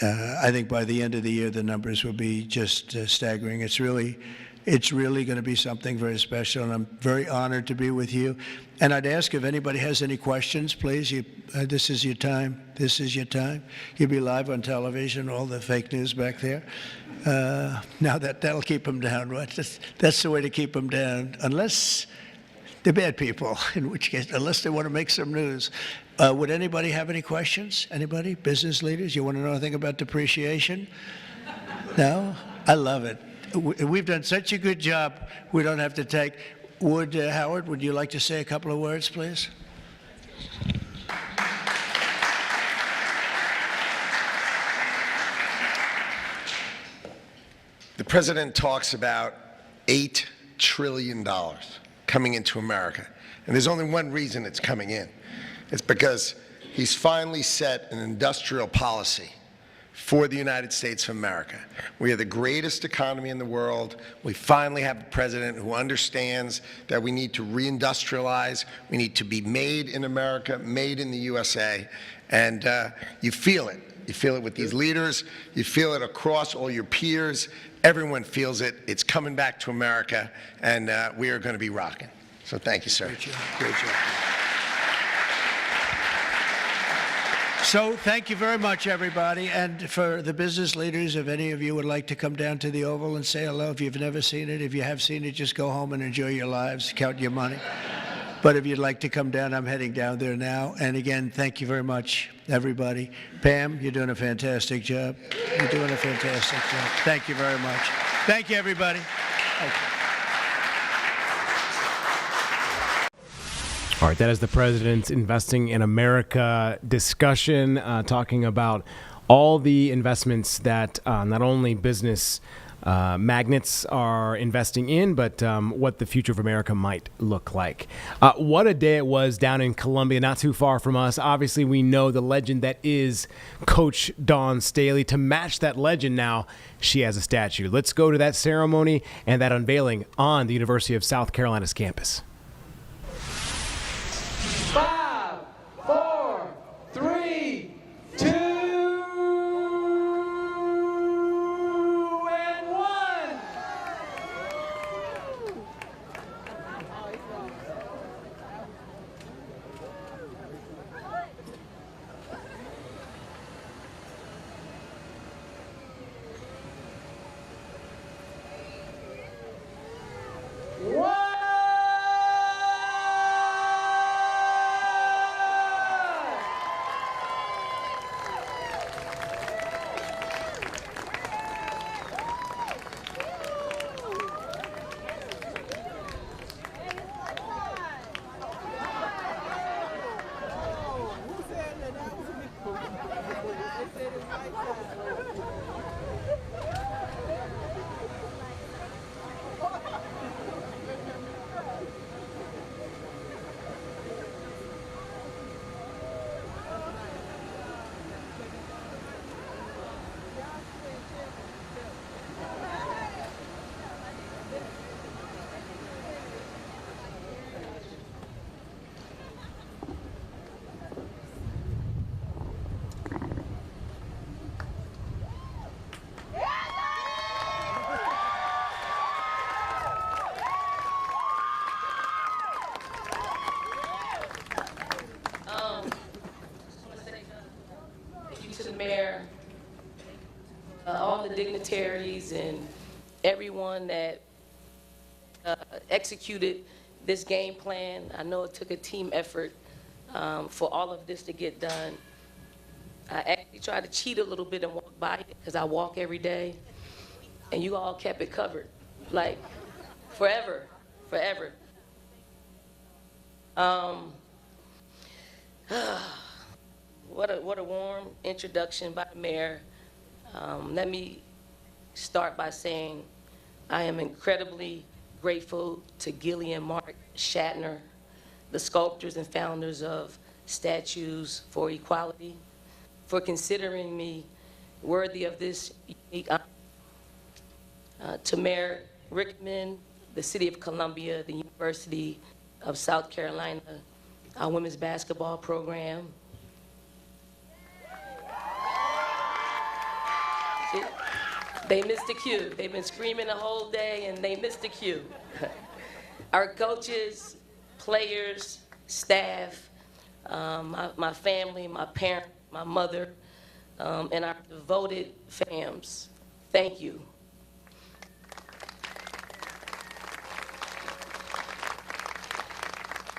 I think by the end of the year, the numbers will be just staggering. It's really going to be something very special, and I'm very honored to be with you. And I'd ask if anybody has any questions, please. This is your time. This is your time. You'll be live on television, all the fake news back there. Now that'll keep them down, right? That's the way to keep them down, unless they're bad people, in which case, unless they want to make some news. Would anybody have any questions? Anybody? Business leaders? You want to know anything about depreciation? No? I love it. We've done such a good job, we don't have to take. Howard, would you like to say a couple of words, please? The president talks about $8 trillion coming into America. And there's only one reason it's coming in. It's because he's finally set an industrial policy for the United States of America. We are the greatest economy in the world. We finally have a president who understands that we need to reindustrialize. We need to be made in America, made in the USA. And you feel it. You feel it with these leaders. You feel it across all your peers. Everyone feels it. It's coming back to America, and we are going to be rocking. So thank you, sir. Great job. Great job. So thank you very much, everybody. And for the business leaders, if any of you would like to come down to the Oval and say hello, if you've never seen it, if you have seen it, just go home and enjoy your lives, count your money. But if you'd like to come down, I'm heading down there now. And again, thank you very much, everybody. Pam, you're doing a fantastic job. You're doing a fantastic job. Thank you very much. Thank you, everybody. Thank you. All right, that is the president's Investing in America discussion, talking about all the investments that not only business magnates are investing in, but what the future of America might look like. What a day it was down in Columbia, not too far from us. Obviously, we know the legend that is Coach Dawn Staley. To match that legend now, she has a statue. Let's go to that ceremony and that unveiling on the University of South Carolina's campus. 5, 4, 3, 2, and 1. Mayor, all the dignitaries and everyone that executed this game plan. I know it took a team effort for all of this to get done. I actually tried to cheat a little bit and walk by it because I walk every day, and you all kept it covered, like forever, forever. What a warm introduction by the mayor. Let me start by saying I am incredibly grateful to Gillian Mark Shatner, the sculptors and founders of Statues for Equality, for considering me worthy of this unique honor. To Mayor Rickman, the City of Columbia, the University of South Carolina, our women's basketball program. See, they missed the cue. They've been screaming the whole day and they missed the cue. Our coaches, players, staff, my family, my parents, my mother, and our devoted fams. Thank you.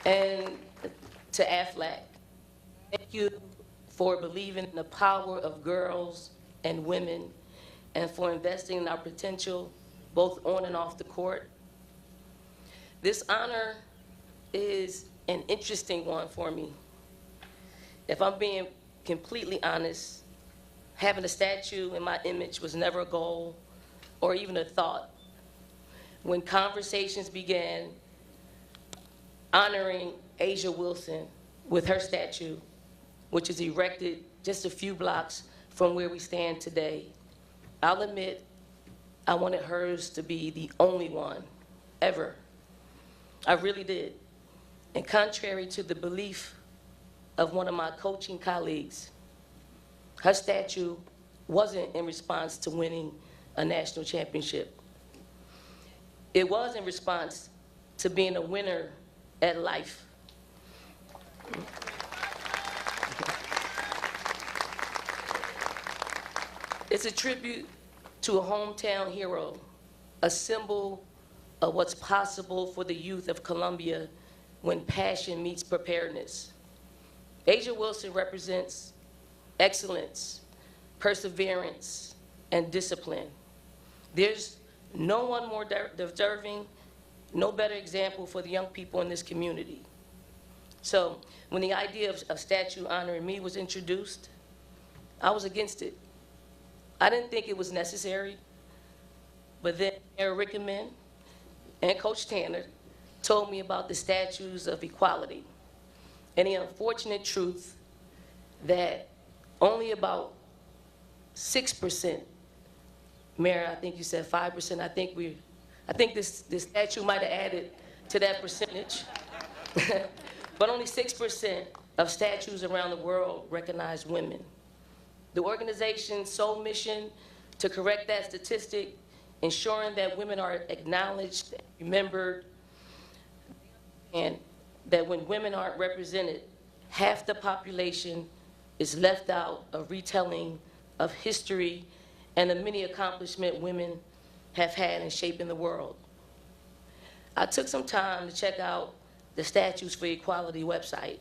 And to AFLAC, thank you for believing in the power of girls and women and for investing in our potential both on and off the court. This honor is an interesting one for me. If I'm being completely honest, having a statue in my image was never a goal or even a thought. When conversations began honoring Asia Wilson with her statue, which is erected just a few blocks from where we stand today, I'll admit I wanted hers to be the only one, ever. I really did. And contrary to the belief of one of my coaching colleagues, her statue wasn't in response to winning a national championship. It was in response to being a winner at life. It's a tribute to a hometown hero, a symbol of what's possible for the youth of Columbia when passion meets preparedness. Asia Wilson represents excellence, perseverance, and discipline. There's no one more deserving, no better example for the young people in this community. So when the idea of a statue honoring me was introduced, I was against it. I didn't think it was necessary, but then Mayor Rickman and Coach Tanner told me about the statues of equality and the unfortunate truth that only about 6%, Mayor, I think you said 5%, I think this statue might have added to that percentage, but only 6% of statues around the world recognize women. The organization's sole mission to correct that statistic, ensuring that women are acknowledged, remembered, and that when women aren't represented, half the population is left out of retelling of history and the many accomplishments women have had in shaping the world. I took some time to check out the Statues for Equality website,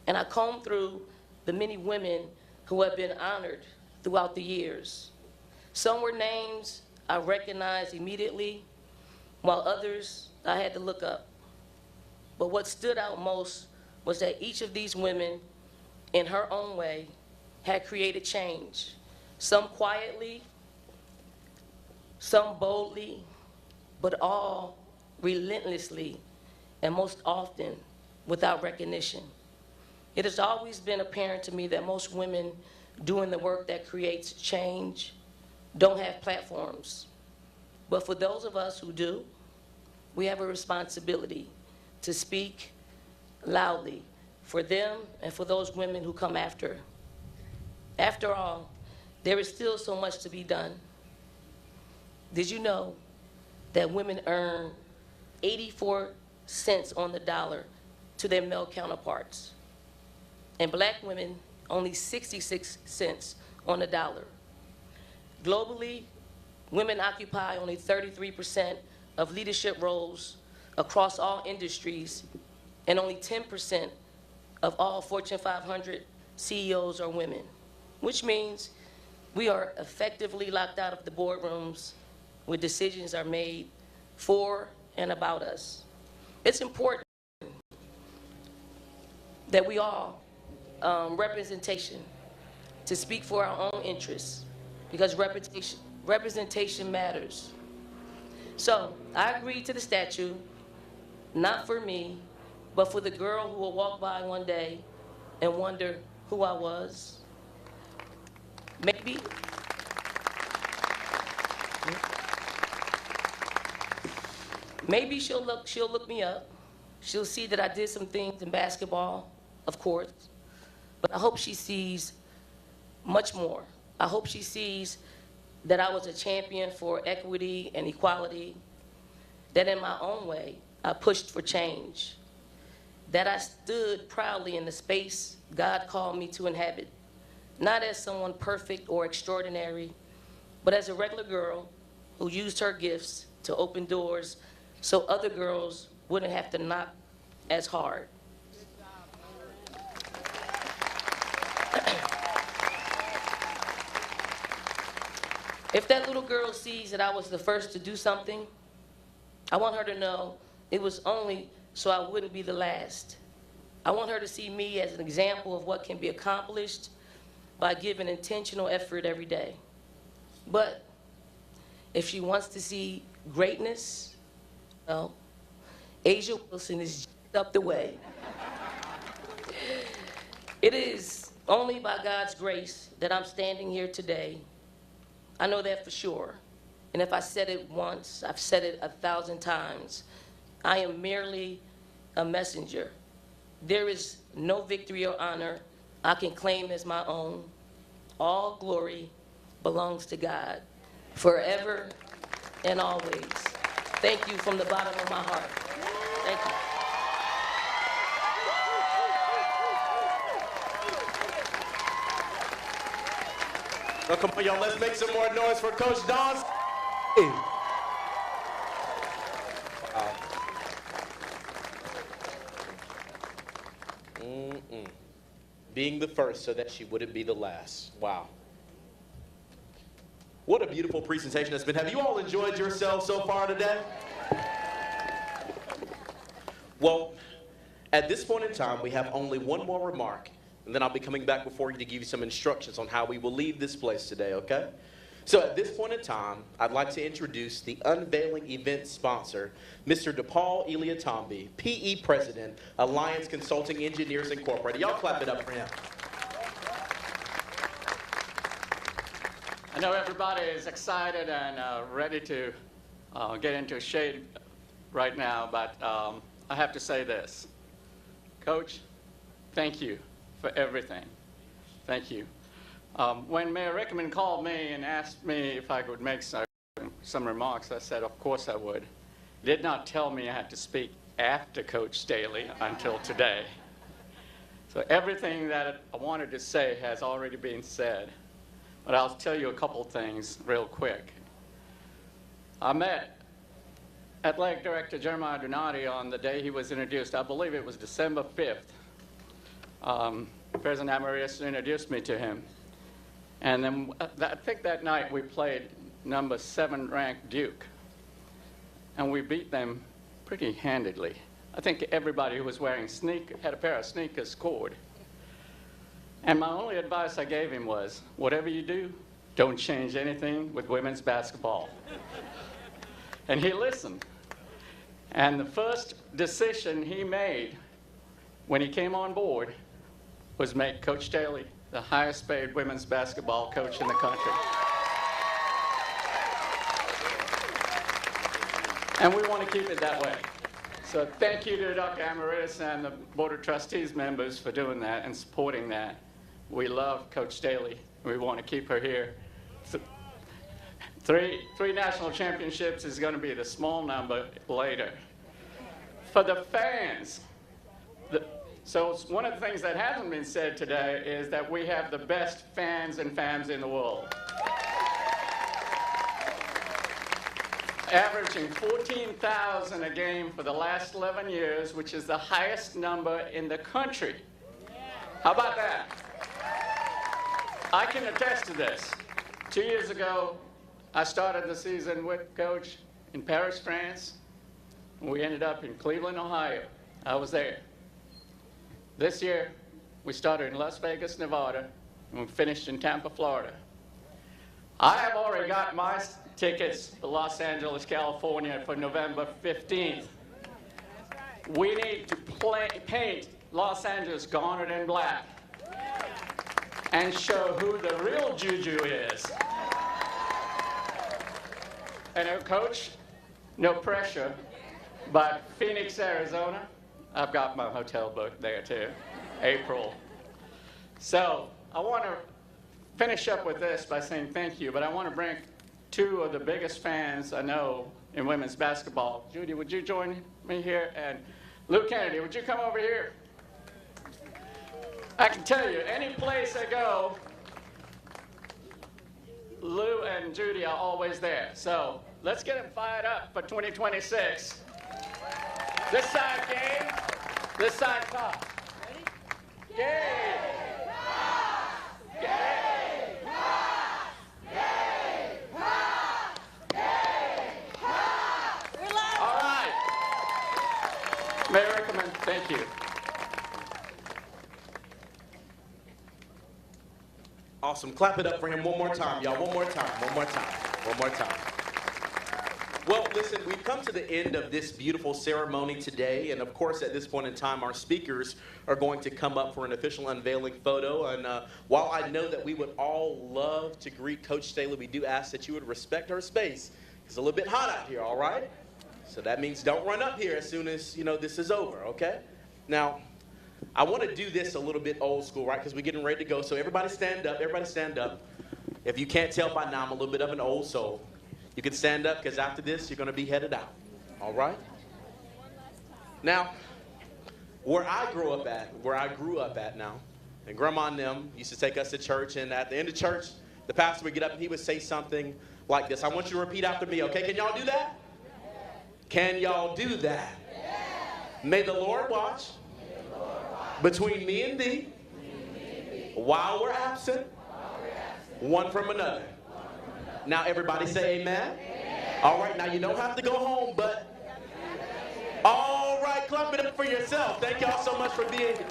and I combed through the many women who have been honored throughout the years. Some were names I recognized immediately, while others I had to look up. But what stood out most was that each of these women, in her own way, had created change. Some quietly, some boldly, but all relentlessly, and most often without recognition. It has always been apparent to me that most women doing the work that creates change don't have platforms. But for those of us who do, we have a responsibility to speak loudly for them and for those women who come after. After all, there is still so much to be done. Did you know that women earn 84 cents on the dollar to their male counterparts? And black women, only 66 cents on the dollar. Globally, women occupy only 33% of leadership roles across all industries, and only 10% of all Fortune 500 CEOs are women, which means we are effectively locked out of the boardrooms where decisions are made for and about us. It's important that we all representation to speak for our own interests, because representation matters. So I agreed to the statue, not for me, but for the girl who will walk by one day and wonder who I was. Maybe she'll look me up. She'll see that I did some things in basketball, of course, but I hope she sees much more. I hope she sees that I was a champion for equity and equality, that in my own way, I pushed for change, that I stood proudly in the space God called me to inhabit, not as someone perfect or extraordinary, but as a regular girl who used her gifts to open doors so other girls wouldn't have to knock as hard. If that little girl sees that I was the first to do something, I want her to know it was only so I wouldn't be the last. I want her to see me as an example of what can be accomplished by giving intentional effort every day. But if she wants to see greatness, well, Asia Wilson is up the way. It is only by God's grace that I'm standing here today. I know that for sure. And if I said it once, I've said it 1,000 times. I am merely a messenger. There is no victory or honor I can claim as my own. All glory belongs to God, forever and always. Thank you from the bottom of my heart. Thank you. Well, come on, y'all, let's make some more noise for Coach Dawn. Being the first so that she wouldn't be the last. Wow. What a beautiful presentation it's been. Have you all enjoyed yourselves so far today? Well, at this point in time, we have only one more remark, and then I'll be coming back before you to give you some instructions on how we will leave this place today, okay? So at this point in time, I'd like to introduce the unveiling event sponsor, Mr. DePaul Eliatombi, PE President, Alliance Consulting Engineers Incorporated. Y'all clap it up for him. I know everybody is excited and ready to get into shade right now, but I have to say this. Coach, thank you for everything. Thank you. When Mayor Rickman called me and asked me if I could make some remarks, I said, of course I would. Did not tell me I had to speak after Coach Staley until today. So everything that I wanted to say has already been said. But I'll tell you a couple things real quick. I met Athletic Director Jeremiah Donati on the day he was introduced. I believe it was December 5th. President Amarius introduced me to him. And then I think that night we played number 7 ranked Duke. And we beat them pretty handedly. I think everybody who was wearing had a pair of sneakers scored. And my only advice I gave him was, whatever you do, don't change anything with women's basketball. And he listened. And the first decision he made when he came on board was make Coach Staley the highest paid women's basketball coach in the country. And we want to keep it that way. So thank you to Dr. Amaritis and the Board of Trustees members for doing that and supporting that. We love Coach Staley. We want to keep her here. Three national championships is going to be the small number later. For the fans, so one of the things that hasn't been said today is that we have the best fans and fans in the world. averaging 14,000 a game for the last 11 years, which is the highest number in the country. How about that? I can attest to this. 2 years ago, I started the season with Coach in Paris, France. We ended up in Cleveland, Ohio. I was there. This year, we started in Las Vegas, Nevada, and we finished in Tampa, Florida. I have already got my tickets to Los Angeles, California for November 15th. We need to paint Los Angeles garnet and black and show who the real Juju is. And Coach, no pressure, but Phoenix, Arizona, I've got my hotel booked there too, April. So I want to finish up with this by saying thank you, but I want to bring two of the biggest fans I know in women's basketball. Judy, would you join me here? And Lou Kennedy, would you come over here? I can tell you, any place I go, Lou and Judy are always there. So let's get them fired up for 2026. This side game, this side top. Ready? Game! All right. Mayor Rickerman, thank you. Awesome. Clap it up for him one more time, y'all. One more time. One more time. One more time. Well, listen, we've come to the end of this beautiful ceremony today, and of course, at this point in time, our speakers are going to come up for an official unveiling photo. And while I know that we would all love to greet Coach Staley, we do ask that you would respect our space. It's a little bit hot out here, all right? So that means don't run up here as soon as, this is over, okay? Now, I want to do this a little bit old school, right? Because we're getting ready to go. So everybody stand up. Everybody stand up. If you can't tell by now, I'm a little bit of an old soul. You can stand up because after this, you're going to be headed out. All right? Now, where I grew up at now, and Grandma and them used to take us to church, and at the end of church, the pastor would get up and he would say something like this. I want you to repeat after me, okay? Can y'all do that? Can y'all do that? May the Lord watch between me and thee while we're absent, one from another. Now everybody say amen. All right, now you don't have to go home, but all right, clap it up for yourself. Thank y'all so much for being here.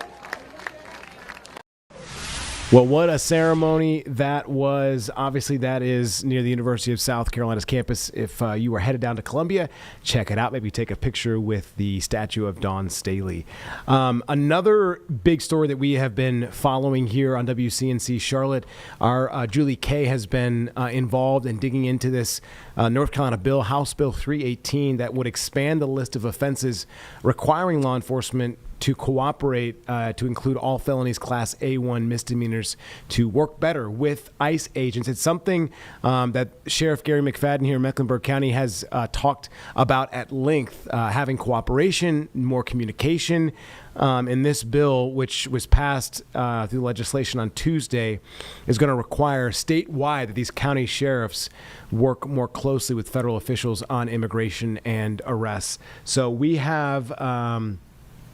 Well, what a ceremony that was. Obviously, that is near the University of South Carolina's campus. If you were headed down to Columbia, check it out. Maybe take a picture with the statue of Dawn Staley. Another big story that we have been following here on WCNC Charlotte, our Julie Kay has been involved in digging into this North Carolina bill, House Bill 318, that would expand the list of offenses requiring law enforcement to cooperate, to include all felonies class A1 misdemeanors, to work better with ICE agents. It's something that Sheriff Gary McFadden here in Mecklenburg County has talked about at length, having cooperation, more communication. In this bill, which was passed through legislation on Tuesday, is going to require statewide that these county sheriffs work more closely with federal officials on immigration and arrests. So we have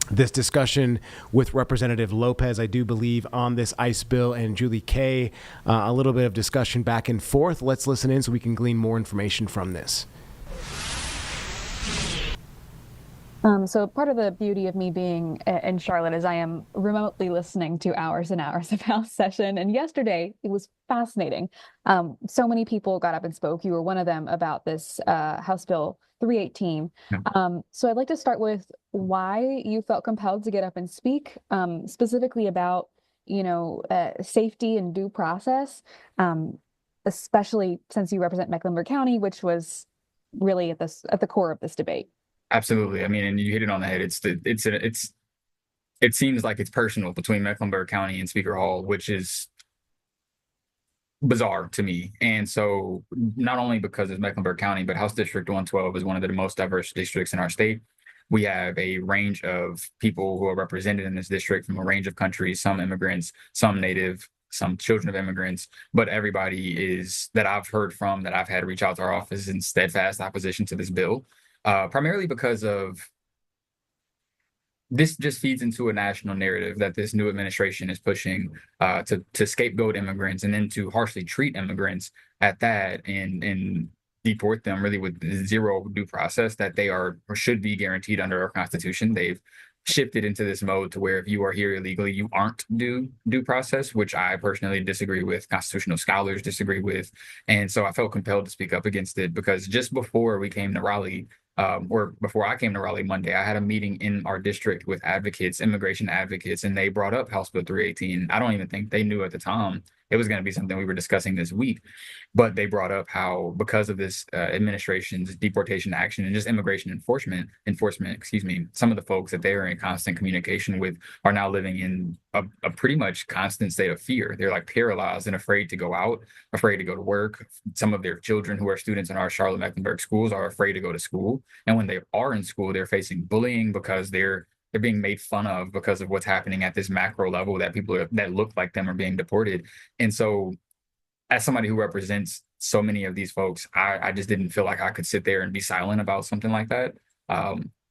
this discussion with Representative Lopez, I do believe, on this ICE bill, and Julie Kay, a little bit of discussion back and forth. Let's listen in so we can glean more information from this. So part of the beauty of me being in Charlotte is I am remotely listening to hours and hours of House session. And yesterday, it was fascinating. So many people got up and spoke. You were one of them about this House Bill 318. So I'd like to start with why you felt compelled to get up and speak, specifically about, safety and due process, especially since you represent Mecklenburg County, which was really at the core of this debate. Absolutely. I mean, and you hit it on the head. It seems like it's personal between Mecklenburg County and Speaker Hall, which is bizarre to me. And so not only because it's Mecklenburg County, but House District 112 is one of the most diverse districts in our state. We have a range of people who are represented in this district from a range of countries, some immigrants, some native, some children of immigrants, but everybody is that I've heard from that I've had reach out to our office in steadfast opposition to this bill, primarily because of this just feeds into a national narrative that this new administration is pushing to scapegoat immigrants and then to harshly treat immigrants at that and deport them really with zero due process that they are or should be guaranteed under our Constitution. They've shifted into this mode to where if you are here illegally, you aren't due process, which I personally disagree with. Constitutional scholars disagree with, and so I felt compelled to speak up against it because just before we came to Raleigh, or before I came to Raleigh Monday, I had a meeting in our district with advocates, immigration advocates, and they brought up House Bill 318. I don't even think they knew at the time it was going to be something we were discussing this week, but they brought up how because of this administration's deportation action and just immigration enforcement, some of the folks that they are in constant communication with are now living in a pretty much constant state of fear. They're like paralyzed and afraid to go out, afraid to go to work. Some of their children who are students in our Charlotte Mecklenburg schools are afraid to go to school. And when they are in school, they're facing bullying because they're being made fun of because of what's happening at this macro level, that people that look like them are being deported. And so as somebody who represents so many of these folks, I just didn't feel like I could sit there and be silent about something like that.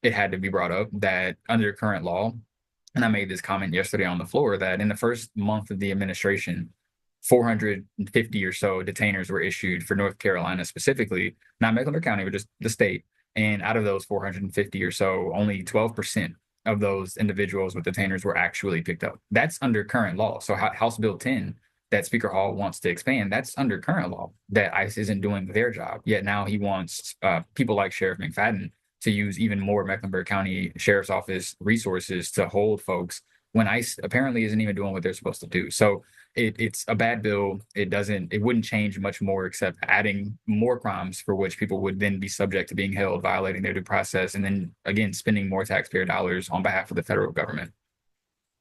It had to be brought up that under current law, and I made this comment yesterday on the floor, that in the first month of the administration, 450 or so detainers were issued for North Carolina specifically, not Mecklenburg County, but just the state. And out of those 450 or so, only 12% of those individuals with detainers were actually picked up. That's under current law. So House Bill 10 that Speaker Hall wants to expand, that's under current law, that ICE isn't doing their job. Yet now he wants people like Sheriff McFadden to use even more Mecklenburg County Sheriff's Office resources to hold folks when ICE apparently isn't even doing what they're supposed to do. So it's a bad bill. It wouldn't change much more except adding more crimes for which people would then be subject to being held, violating their due process, and then again, spending more taxpayer dollars on behalf of the federal government.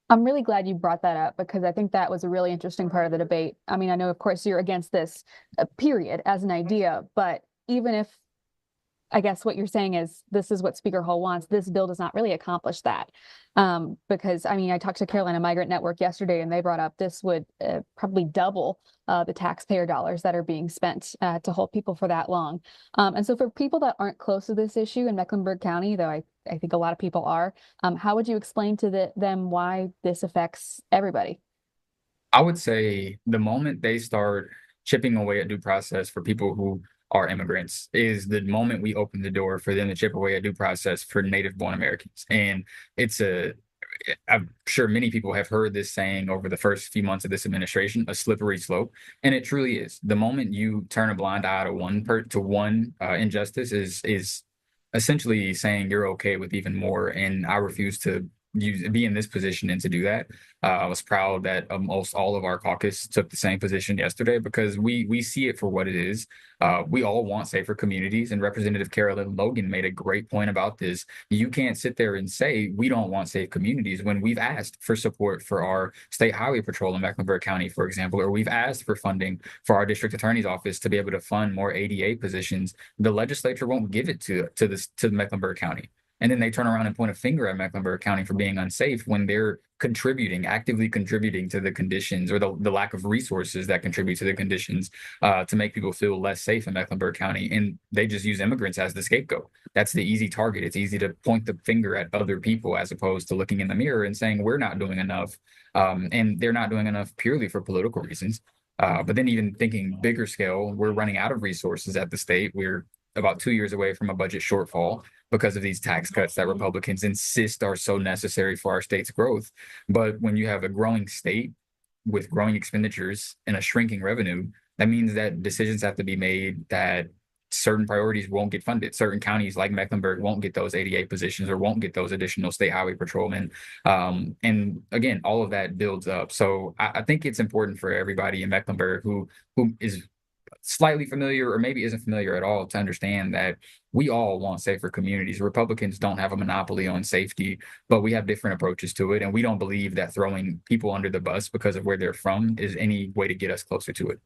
I'm really glad you brought that up because I think that was a really interesting part of the debate. I mean, I know, of course, you're against this period as an idea, but even if I guess what you're saying is this is what Speaker Hall wants, this bill does not really accomplish that. Because, I mean, I talked to Carolina Migrant Network yesterday and they brought up this would probably double the taxpayer dollars that are being spent to hold people for that long. And so for people that aren't close to this issue in Mecklenburg County, though I think a lot of people are, how would you explain to them why this affects everybody? I would say the moment they start chipping away at due process for people who are immigrants is the moment we open the door for them to chip away at due process for native-born Americans. And I'm sure many people have heard this saying over the first few months of this administration, a slippery slope. And it truly is. The moment you turn a blind eye to one injustice is essentially saying you're okay with even more. And I refuse to be in this position and to do that. I was proud that almost all of our caucus took the same position yesterday because we see it for what it is. We all want safer communities, and Representative Carolyn Logan made a great point about this. You can't sit there and say we don't want safe communities when we've asked for support for our state highway patrol in Mecklenburg County, for example, or we've asked for funding for our district attorney's office to be able to fund more ADA positions. The legislature won't give it to Mecklenburg County. And then they turn around and point a finger at Mecklenburg County for being unsafe when they're actively contributing to the conditions or the lack of resources that contribute to the conditions to make people feel less safe in Mecklenburg County. And they just use immigrants as the scapegoat. That's the easy target. It's easy to point the finger at other people as opposed to looking in the mirror and saying we're not doing enough. And they're not doing enough purely for political reasons. But then even thinking bigger scale, we're running out of resources at the state. We're about 2 years away from a budget shortfall because of these tax cuts that Republicans insist are so necessary for our state's growth. But when you have a growing state with growing expenditures and a shrinking revenue, that means that decisions have to be made that certain priorities won't get funded. Certain counties like Mecklenburg won't get those ADA positions or won't get those additional state highway patrolmen. And again, all of that builds up. So I think it's important for everybody in Mecklenburg who is slightly familiar or maybe isn't familiar at all to understand that we all want safer communities. Republicans don't have a monopoly on safety, but we have different approaches to it. And we don't believe that throwing people under the bus because of where they're from is any way to get us closer to it.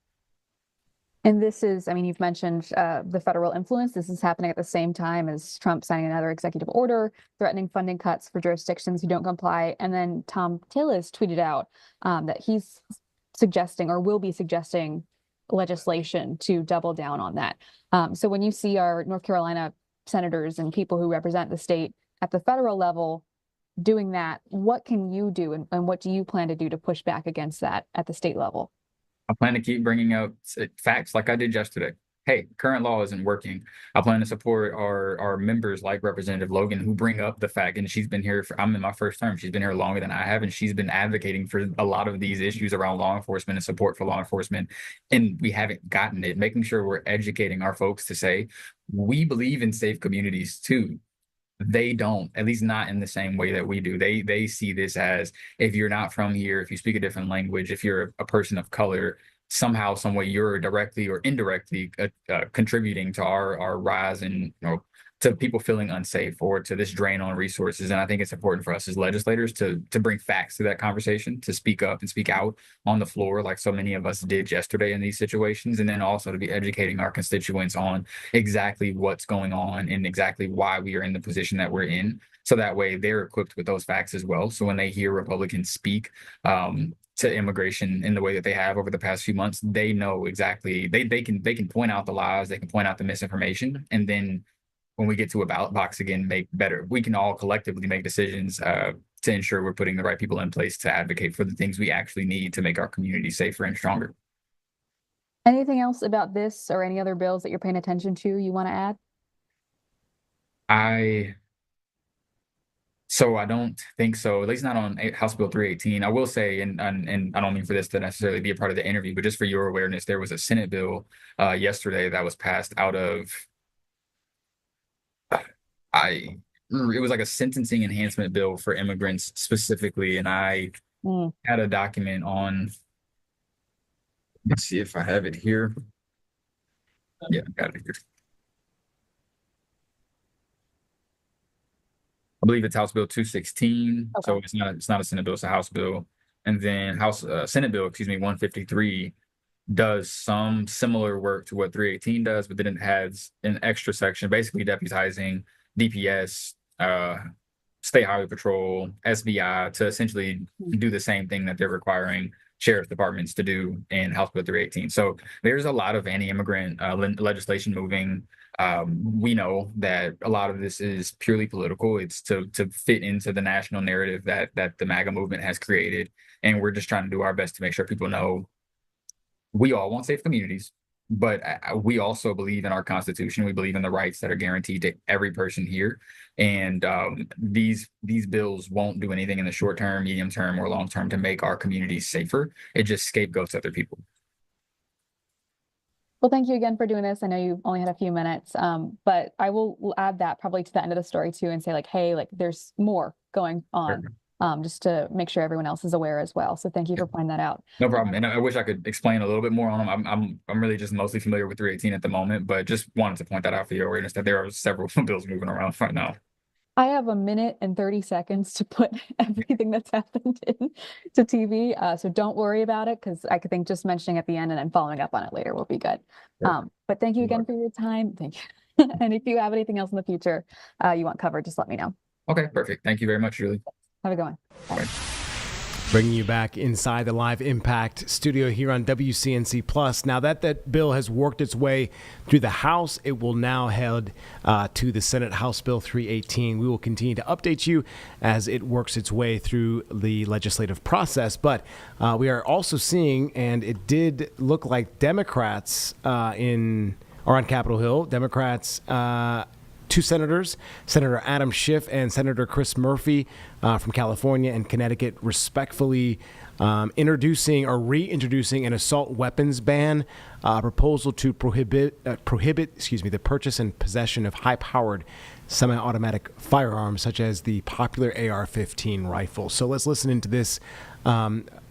And this is, I mean, you've mentioned the federal influence. This is happening at the same time as Trump signing another executive order, threatening funding cuts for jurisdictions who don't comply. And then Tom Tillis tweeted out that he's suggesting or will be suggesting legislation to double down on that. So when you see our North Carolina senators and people who represent the state at the federal level doing that, what can you do and what do you plan to do to push back against that at the state level? I plan to keep bringing out facts like I did yesterday. Hey, current law isn't working. I plan to support our members like Representative Logan, who bring up the fact, and she's been here I'm in my first term. She's been here longer than I have, and she's been advocating for a lot of these issues around law enforcement and support for law enforcement. And we haven't gotten it, making sure we're educating our folks to say, we believe in safe communities too. They don't, at least not in the same way that we do. They see this as, if you're not from here, if you speak a different language, if you're a person of color, somehow, some way, you're directly or indirectly contributing to our rise and to people feeling unsafe or to this drain on resources. And I think it's important for us as legislators to bring facts to that conversation, to speak up and speak out on the floor like so many of us did yesterday in these situations, and then also to be educating our constituents on exactly what's going on and exactly why we are in the position that we're in. So that way they're equipped with those facts as well. So when they hear Republicans speak to immigration in the way that they have over the past few months, they know exactly, they can point out the lies, they can point out the misinformation, and then when we get to a ballot box again, we can all collectively make decisions to ensure we're putting the right people in place to advocate for the things we actually need to make our community safer and stronger. Anything else about this or any other bills that you're paying attention to you want to add? So I don't think so, at least not on House Bill 318. I will say, and I don't mean for this to necessarily be a part of the interview, but just for your awareness, there was a Senate bill yesterday that was passed out of, it was like a sentencing enhancement bill for immigrants specifically, and I had a document on, let's see if I have it here. Yeah, I got it here. I believe it's House Bill 216. Okay. So it's not a Senate bill, it's a House bill. And then Senate Bill, 153 does some similar work to what 318 does, but then it has an extra section basically deputizing DPS, State Highway Patrol, SBI to essentially do the same thing that they're requiring sheriff departments to do in House Bill 318. So there's a lot of anti-immigrant legislation moving. We know that a lot of this is purely political. It's to fit into the national narrative that the MAGA movement has created. And we're just trying to do our best to make sure people know we all want safe communities, but we also believe in our Constitution. We believe in the rights that are guaranteed to every person here. And these bills won't do anything in the short term, medium term, or long term to make our communities safer. It just scapegoats other people. Well, thank you again for doing this. I know you only had a few minutes, but I will add that probably to the end of the story too, and say like, hey, like there's more going on. Sure. Just to make sure everyone else is aware as well. So thank you for pointing that out. No problem. And I wish I could explain a little bit more on them. I'm really just mostly familiar with 318 at the moment, but just wanted to point that out for your awareness that there are several bills moving around right now. I have 1 minute and 30 seconds to put everything that's happened into TV. So don't worry about it, because I could think just mentioning at the end and then following up on it later will be good. Sure. But thank you again for your time. Thank you. And if you have anything else in the future you want covered, just let me know. Okay, perfect. Thank you very much, Julie. Have a good one. Bye. Bringing you back inside the Live Impact studio here on WCNC Plus. Now that bill has worked its way through the House, it will now head to the Senate, House Bill 318. We will continue to update you as it works its way through the legislative process. But we are also seeing, and it did look like Democrats on Capitol Hill, Democrats, two senators, Senator Adam Schiff and Senator Chris Murphy from California and Connecticut, respectfully introducing or reintroducing an assault weapons ban, proposal to prohibit the purchase and possession of high-powered semi-automatic firearms such as the popular AR-15 rifle. So let's listen into this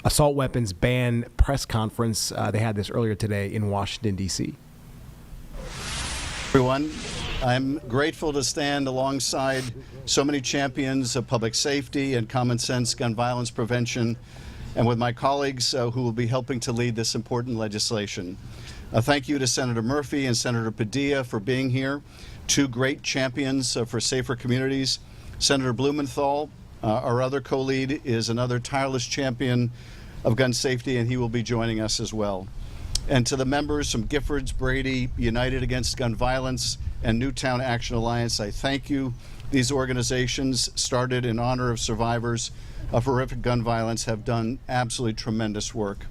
assault weapons ban press conference. They had this earlier today in Washington, D.C. Everyone, I'm grateful to stand alongside so many champions of public safety and common sense gun violence prevention, and with my colleagues who will be helping to lead this important legislation. Thank you to Senator Murphy and Senator Padilla for being here, two great champions for safer communities. Senator Blumenthal, our other co-lead, is another tireless champion of gun safety, and he will be joining us as well. And to the members from Giffords, Brady, United Against Gun Violence, and Newtown Action Alliance, I thank you. These organizations, started in honor of survivors of horrific gun violence, have done absolutely tremendous work.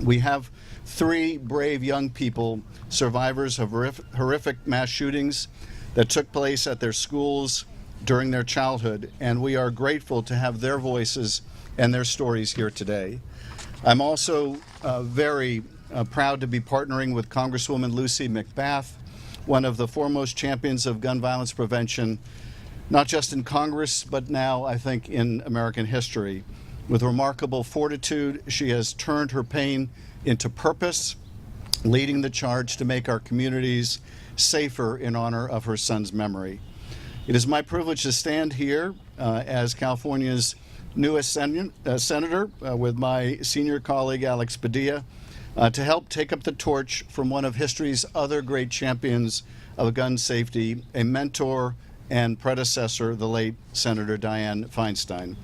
We have 3 brave young people, survivors of horrific mass shootings that took place at their schools during their childhood, and we are grateful to have their voices and their stories here today. I'm also very proud to be partnering with Congresswoman Lucy McBath, one of the foremost champions of gun violence prevention, not just in Congress, but now I think in American history. With remarkable fortitude, she has turned her pain into purpose, leading the charge to make our communities safer in honor of her son's memory. It is my privilege to stand here as California's newest senator with my senior colleague Alex Padilla to help take up the torch from one of history's other great champions of gun safety, a mentor and predecessor, the late Senator Dianne Feinstein.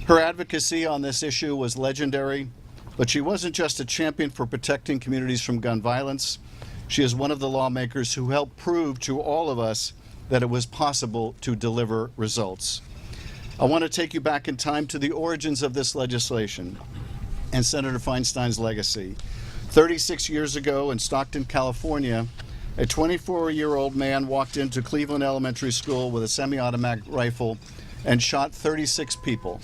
Her advocacy on this issue was legendary, but she wasn't just a champion for protecting communities from gun violence. She is one of the lawmakers who helped prove to all of us that it was possible to deliver results. I want to take you back in time to the origins of this legislation and Senator Feinstein's legacy. 36 years ago in Stockton, California, a 24-year-old man walked into Cleveland Elementary School with a semi-automatic rifle and shot 36 people,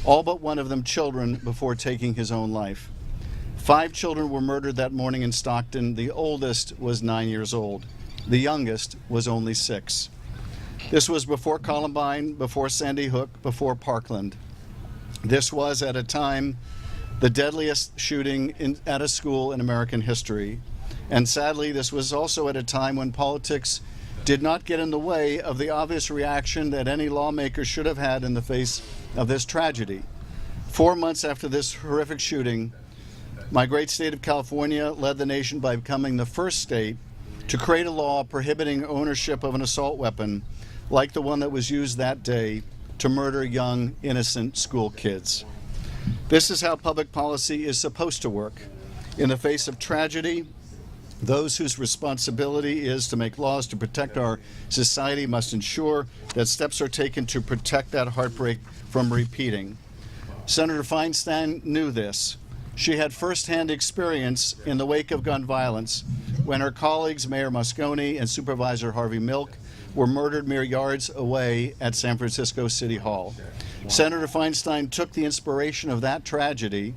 all but one of them children, before taking his own life. 5 children were murdered that morning in Stockton. The oldest was 9 years old. The youngest was only 6. This was before Columbine, before Sandy Hook, before Parkland. This was, at a time, the deadliest shooting at a school in American history. And sadly, this was also at a time when politics did not get in the way of the obvious reaction that any lawmaker should have had in the face of this tragedy. 4 months after this horrific shooting, my great state of California led the nation by becoming the first state to create a law prohibiting ownership of an assault weapon like the one that was used that day to murder young, innocent school kids. This is how public policy is supposed to work. In the face of tragedy, those whose responsibility is to make laws to protect our society must ensure that steps are taken to protect that heartbreak from repeating. Senator Feinstein knew this. She had firsthand experience in the wake of gun violence when her colleagues, Mayor Moscone and Supervisor Harvey Milk, were murdered mere yards away at San Francisco City Hall. Senator Feinstein took the inspiration of that tragedy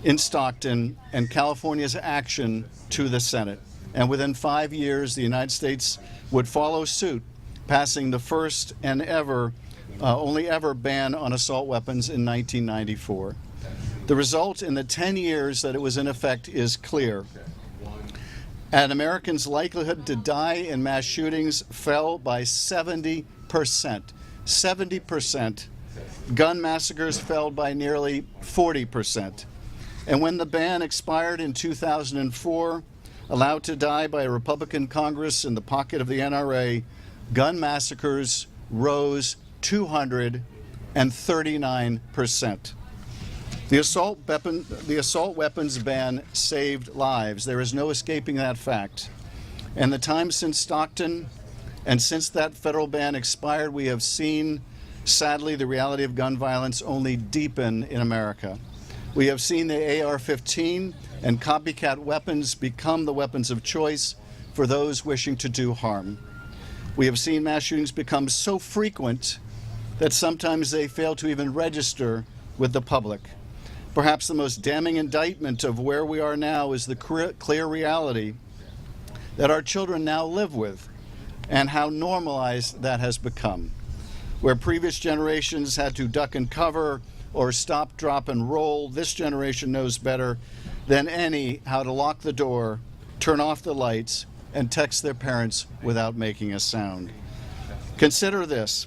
in Stockton and California's action to the Senate. And within 5 years, the United States would follow suit, passing the first and only ever ban on assault weapons in 1994. The result in the 10 years that it was in effect is clear. An American's likelihood to die in mass shootings fell by 70%. 70%. Gun massacres fell by nearly 40%. And when the ban expired in 2004, allowed to die by a Republican Congress in the pocket of the NRA, gun massacres rose 239%. The assault weapons ban saved lives. There is no escaping that fact. And the time since Stockton and since that federal ban expired, we have seen, sadly, the reality of gun violence only deepen in America. We have seen the AR-15 and copycat weapons become the weapons of choice for those wishing to do harm. We have seen mass shootings become so frequent that sometimes they fail to even register with the public. Perhaps the most damning indictment of where we are now is the clear reality that our children now live with and how normalized that has become. Where previous generations had to duck and cover or stop, drop, and roll, this generation knows better than any how to lock the door, turn off the lights, and text their parents without making a sound. Consider this.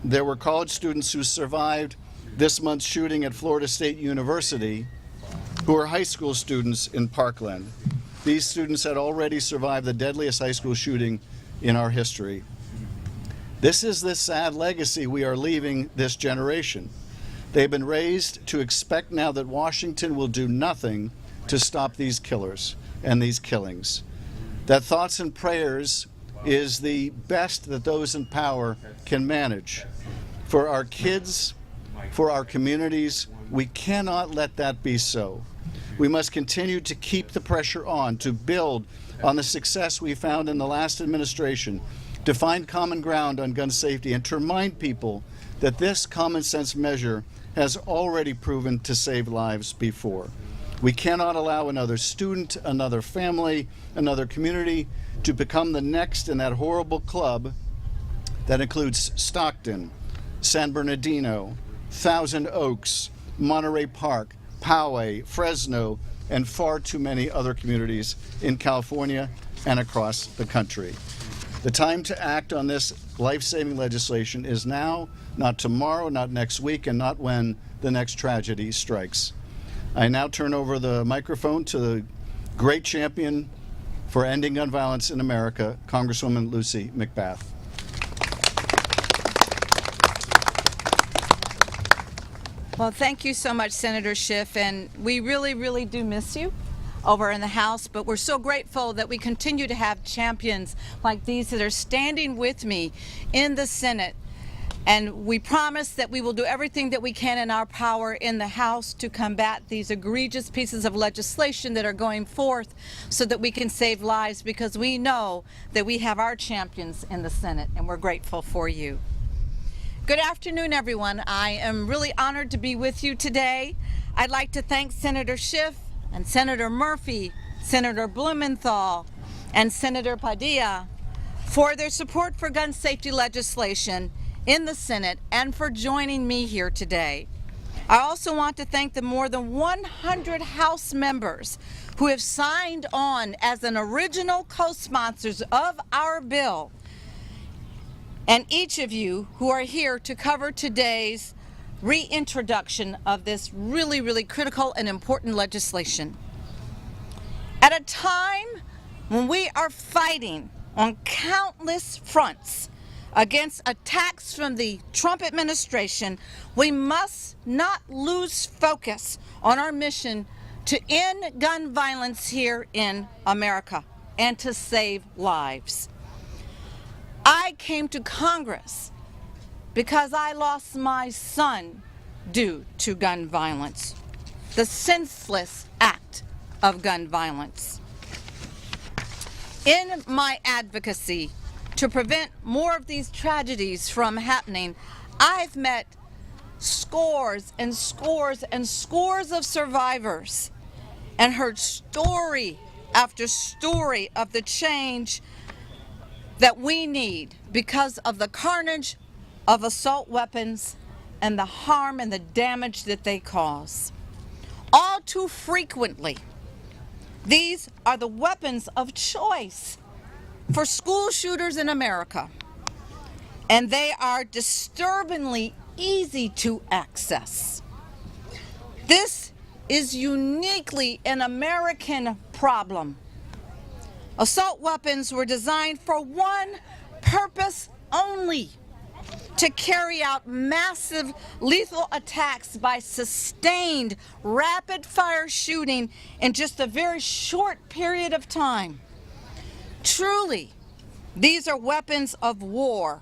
There were college students who survived this month's shooting at Florida State University who were high school students in Parkland. These students had already survived the deadliest high school shooting in our history. This is the sad legacy we are leaving this generation. They've been raised to expect now that Washington will do nothing to stop these killers and these killings. That thoughts and prayers is the best that those in power can manage. For our kids, for our communities, we cannot let that be so. We must continue to keep the pressure on, to build on the success we found in the last administration, to find common ground on gun safety, and to remind people that this common sense measure has already proven to save lives before. We cannot allow another student, another family, another community to become the next in that horrible club that includes Stockton, San Bernardino, Thousand Oaks, Monterey Park, Poway, Fresno, and far too many other communities in California and across the country. The time to act on this life-saving legislation is now, not tomorrow, not next week, and not when the next tragedy strikes. I now turn over the microphone to the great champion for ending gun violence in America, Congresswoman Lucy McBath. Well, thank you so much, Senator Schiff, and we really, really do miss you over in the House, but we're so grateful that we continue to have champions like these that are standing with me in the Senate. And we promise that we will do everything that we can in our power in the House to combat these egregious pieces of legislation that are going forth so that we can save lives, because we know that we have our champions in the Senate, and we're grateful for you. Good afternoon, everyone. I am really honored to be with you today. I'd like to thank Senator Schiff and Senator Murphy, Senator Blumenthal, and Senator Padilla for their support for gun safety legislation in the Senate and for joining me here today. I also want to thank the more than 100 House members who have signed on as an original co-sponsors of our bill, and each of you who are here to cover today's reintroduction of this really, really critical and important legislation. At a time when we are fighting on countless fronts against attacks from the Trump administration, we must not lose focus on our mission to end gun violence here in America and to save lives. I came to Congress because I lost my son due to gun violence, the senseless act of gun violence. In my advocacy to prevent more of these tragedies from happening, I've met scores and scores and scores of survivors and heard story after story of the change that we need because of the carnage of assault weapons and the harm and the damage that they cause. All too frequently, these are the weapons of choice for school shooters in America, and they are disturbingly easy to access. This is uniquely an American problem. Assault weapons were designed for one purpose only: to carry out massive lethal attacks by sustained rapid-fire shooting in just a very short period of time. Truly, these are weapons of war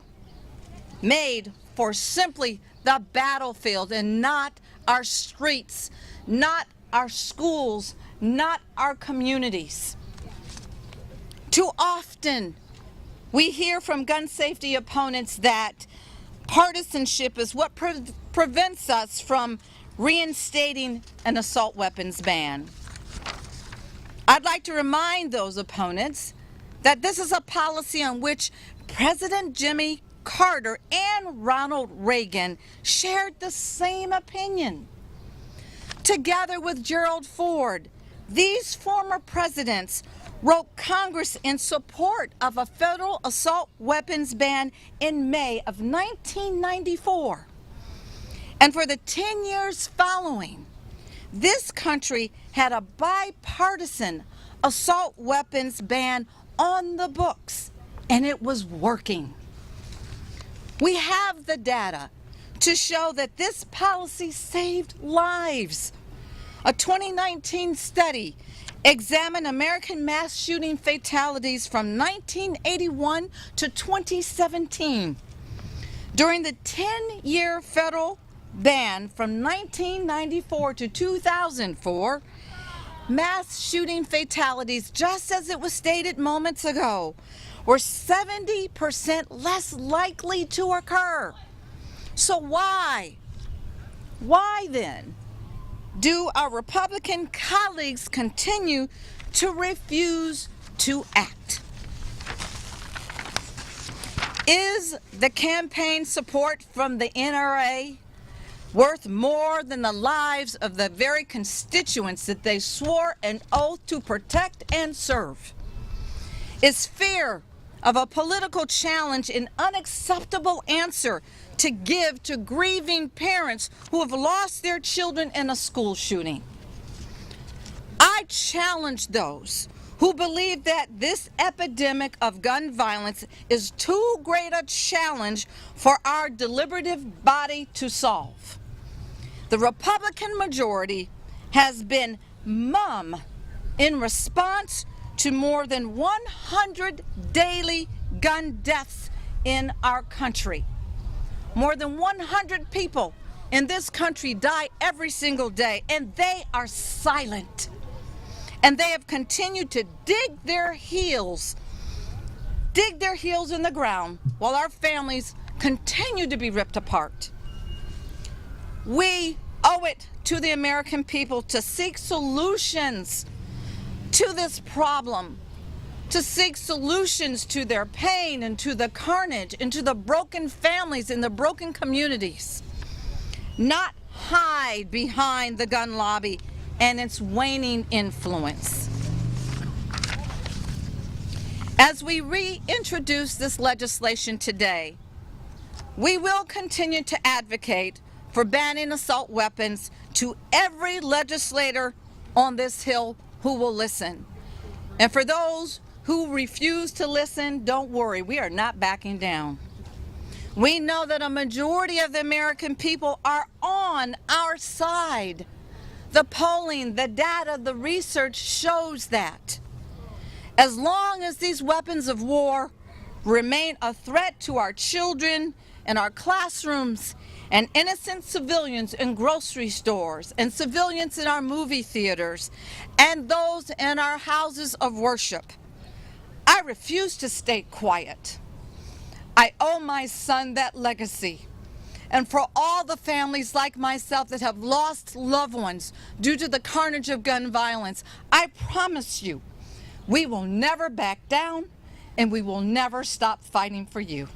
made for simply the battlefield and not our streets, not our schools, not our communities. Too often, we hear from gun safety opponents that partisanship is what prevents us from reinstating an assault weapons ban. I'd like to remind those opponents that this is a policy on which President Jimmy Carter and Ronald Reagan shared the same opinion. Together with Gerald Ford, these former presidents wrote Congress in support of a federal assault weapons ban in May of 1994. And for the 10 years following, this country had a bipartisan assault weapons ban on the books, and it was working. We have the data to show that this policy saved lives. A 2019 study examined American mass shooting fatalities from 1981 to 2017. During the 10-year federal ban from 1994 to 2004, mass shooting fatalities, just as it was stated moments ago, were 70% less likely to occur. So why then do our Republican colleagues continue to refuse to act? Is the campaign support from the NRA worth more than the lives of the very constituents that they swore an oath to protect and serve? Is fear of a political challenge an unacceptable answer to give to grieving parents who have lost their children in a school shooting? I challenge those who believe that this epidemic of gun violence is too great a challenge for our deliberative body to solve. The Republican majority has been mum in response to more than 100 daily gun deaths in our country. More than 100 people in this country die every single day, and they are silent. And they have continued to dig their heels in the ground while our families continue to be ripped apart. We owe it to the American people to seek solutions to this problem, to seek solutions to their pain and to the carnage and to the broken families and the broken communities, not hide behind the gun lobby and its waning influence. As we reintroduce this legislation today, we will continue to advocate for banning assault weapons to every legislator on this Hill who will listen. And for those who refuse to listen, don't worry, we are not backing down. We know that a majority of the American people are on our side. The polling, the data, the research shows that. As long as these weapons of war remain a threat to our children and our classrooms and innocent civilians in grocery stores and civilians in our movie theaters and those in our houses of worship, I refuse to stay quiet. I owe my son that legacy. And for all the families like myself that have lost loved ones due to the carnage of gun violence, I promise you, we will never back down and we will never stop fighting for you.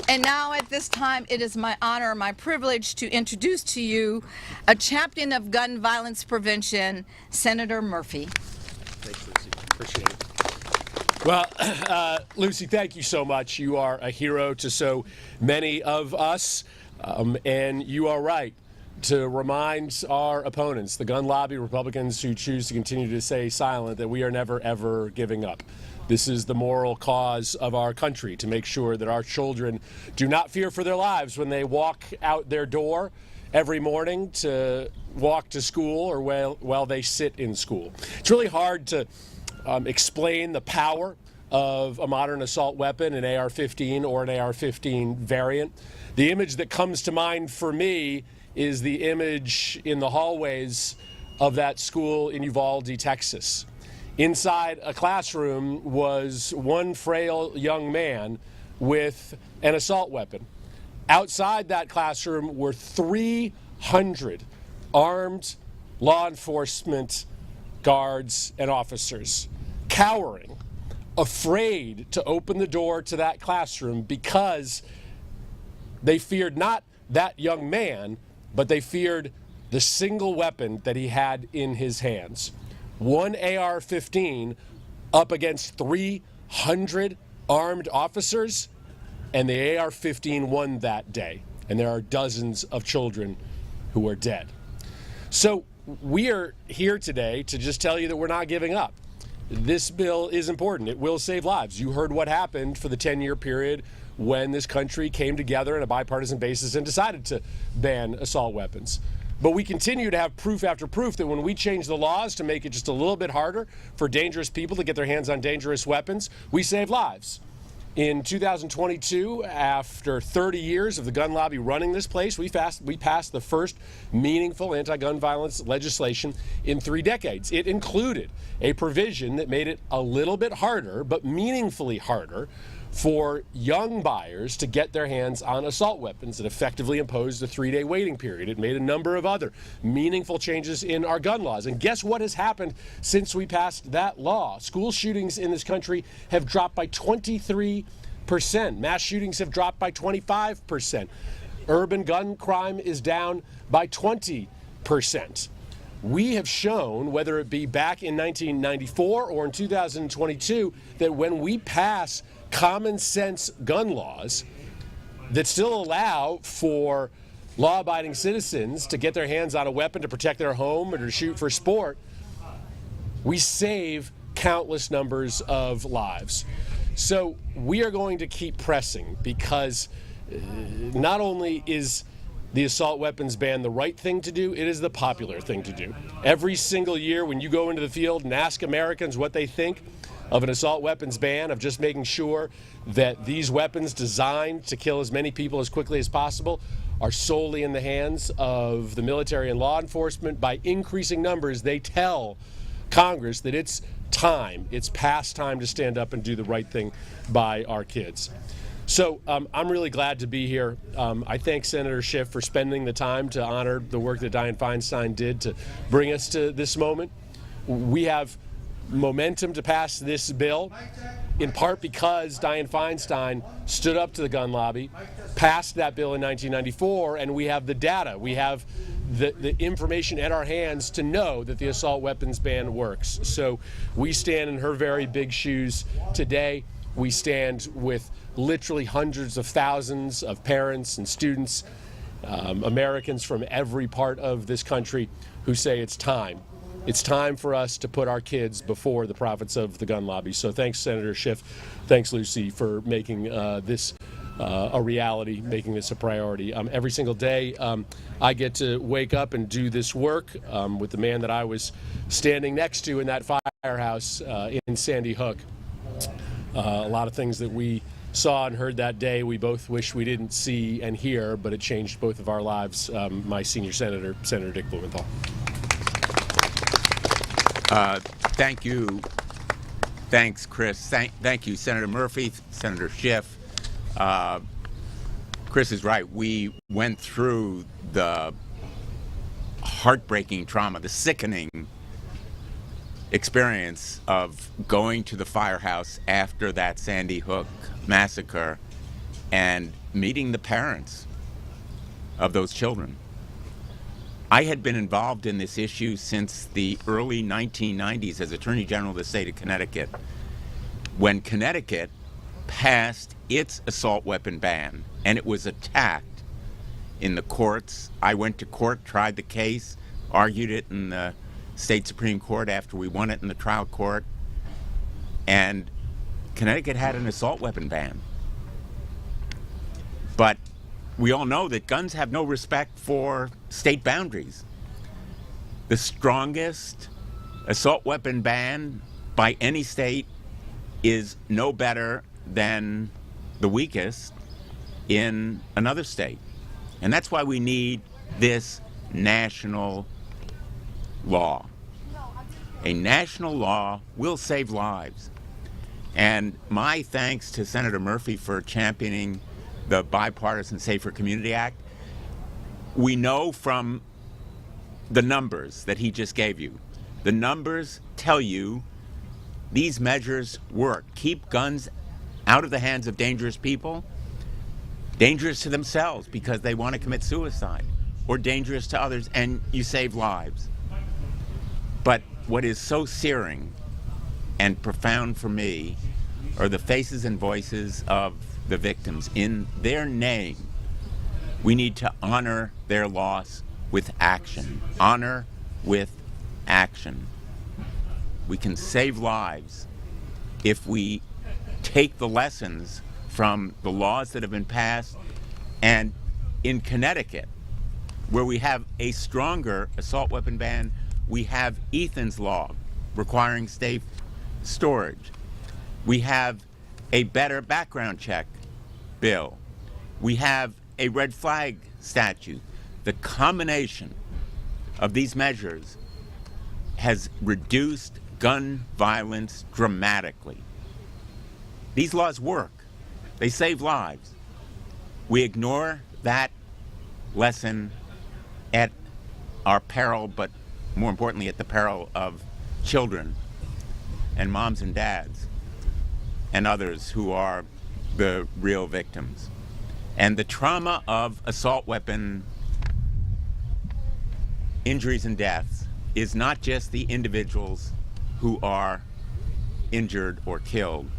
And now at this time, it is my honor, my privilege to introduce to you a champion of gun violence prevention, Senator Murphy. Thanks, Lucy. Appreciate it. Well, Lucy, thank you so much. You are a hero to so many of us, and you are right to remind our opponents, the gun lobby, Republicans who choose to continue to stay silent, that we are never, ever giving up. This is the moral cause of our country, to make sure that our children do not fear for their lives when they walk out their door every morning to walk to school or while they sit in school. It's really hard to explain the power of a modern assault weapon, an AR-15 or an AR-15 variant. The image that comes to mind for me is the image in the hallways of that school in Uvalde, Texas. Inside a classroom was one frail young man with an assault weapon. Outside that classroom were 300 armed law enforcement guards and officers, cowering, afraid to open the door to that classroom because they feared not that young man, but they feared the single weapon that he had in his hands. One AR-15 up against 300 armed officers, and the AR-15 won that day. And there are dozens of children who are dead. So we are here today to just tell you that we're not giving up. this bill is important. It will save lives. You heard what happened for the 10-year period when this country came together on a bipartisan basis and decided to ban assault weapons. But we continue to have proof after proof that when we change the laws to make it just a little bit harder for dangerous people to get their hands on dangerous weapons, we save lives. In 2022, after 30 years of the gun lobby running this place, we passed the first meaningful anti-gun violence legislation in 3 decades. It included a provision that made it a little bit harder, but meaningfully harder, for young buyers to get their hands on assault weapons. It effectively imposed a 3-day waiting period. It made a number of other meaningful changes in our gun laws. And guess what has happened since we passed that law? School shootings in this country have dropped by 23%. Mass shootings have dropped by 25%. Urban gun crime is down by 20%. We have shown, whether it be back in 1994 or in 2022, that when we pass common sense gun laws that still allow for law-abiding citizens to get their hands on a weapon to protect their home or to shoot for sport, we save countless numbers of lives. So we are going to keep pressing, because not only is the assault weapons ban the right thing to do, it is the popular thing to do. Every single year when you go into the field and ask Americans what they think of an assault weapons ban, of just making sure that these weapons designed to kill as many people as quickly as possible are solely in the hands of the military and law enforcement, by increasing numbers, they tell Congress that it's past time to stand up and do the right thing by our kids. So I'm really glad to be here. I thank Senator Schiff for spending the time to honor the work that Dianne Feinstein did to bring us to this moment. We have momentum to pass this bill, in part because Dianne Feinstein stood up to the gun lobby, passed that bill in 1994, and we have the data. We have the information at our hands to know that the assault weapons ban works. So we stand in her very big shoes today. We stand with literally hundreds of thousands of parents and students, Americans from every part of this country, who say it's time. It's time for us to put our kids before the profits of the gun lobby. So thanks, Senator Schiff. Thanks, Lucy, for making this a reality, making this a priority. Every single day, I get to wake up and do this work with the man that I was standing next to in that firehouse in Sandy Hook. A lot of things that we saw and heard that day, we both wish we didn't see and hear, but it changed both of our lives. My senior senator, Senator Dick Blumenthal. Thank you. Thanks, Chris. Thank you, Senator Murphy, Senator Schiff. Chris is right. We went through the heartbreaking trauma, the sickening experience of going to the firehouse after that Sandy Hook massacre and meeting the parents of those children. I had been involved in this issue since the early 1990s as Attorney General of the state of Connecticut, when Connecticut passed its assault weapon ban, and it was attacked in the courts. I went to court, tried the case, argued it in the state Supreme Court after we won it in the trial court, and Connecticut had an assault weapon ban. But we all know that guns have no respect for state boundaries. The strongest assault weapon ban by any state is no better than the weakest in another state. And that's why we need this national law. A national law will save lives. And my thanks to Senator Murphy for championing the Bipartisan Safer Community Act. We know from the numbers that he just gave you, the numbers tell you these measures work. Keep guns out of the hands of dangerous people, dangerous to themselves because they want to commit suicide, or dangerous to others, and you save lives. But what is so searing and profound for me are the faces and voices of the victims. In their name, we need to honor their loss with action. Honor with action. we can save lives if we take the lessons from the laws that have been passed. And in Connecticut, where we have a stronger assault weapon ban, we have Ethan's Law requiring safe storage. We have a better background check bill. We have a red flag statute. The combination of these measures has reduced gun violence dramatically. These laws work. They save lives. We ignore that lesson at our peril, but more importantly at the peril of children and moms and dads and others who are the real victims. And the trauma of assault weapon injuries and deaths is not just the individuals who are injured or killed.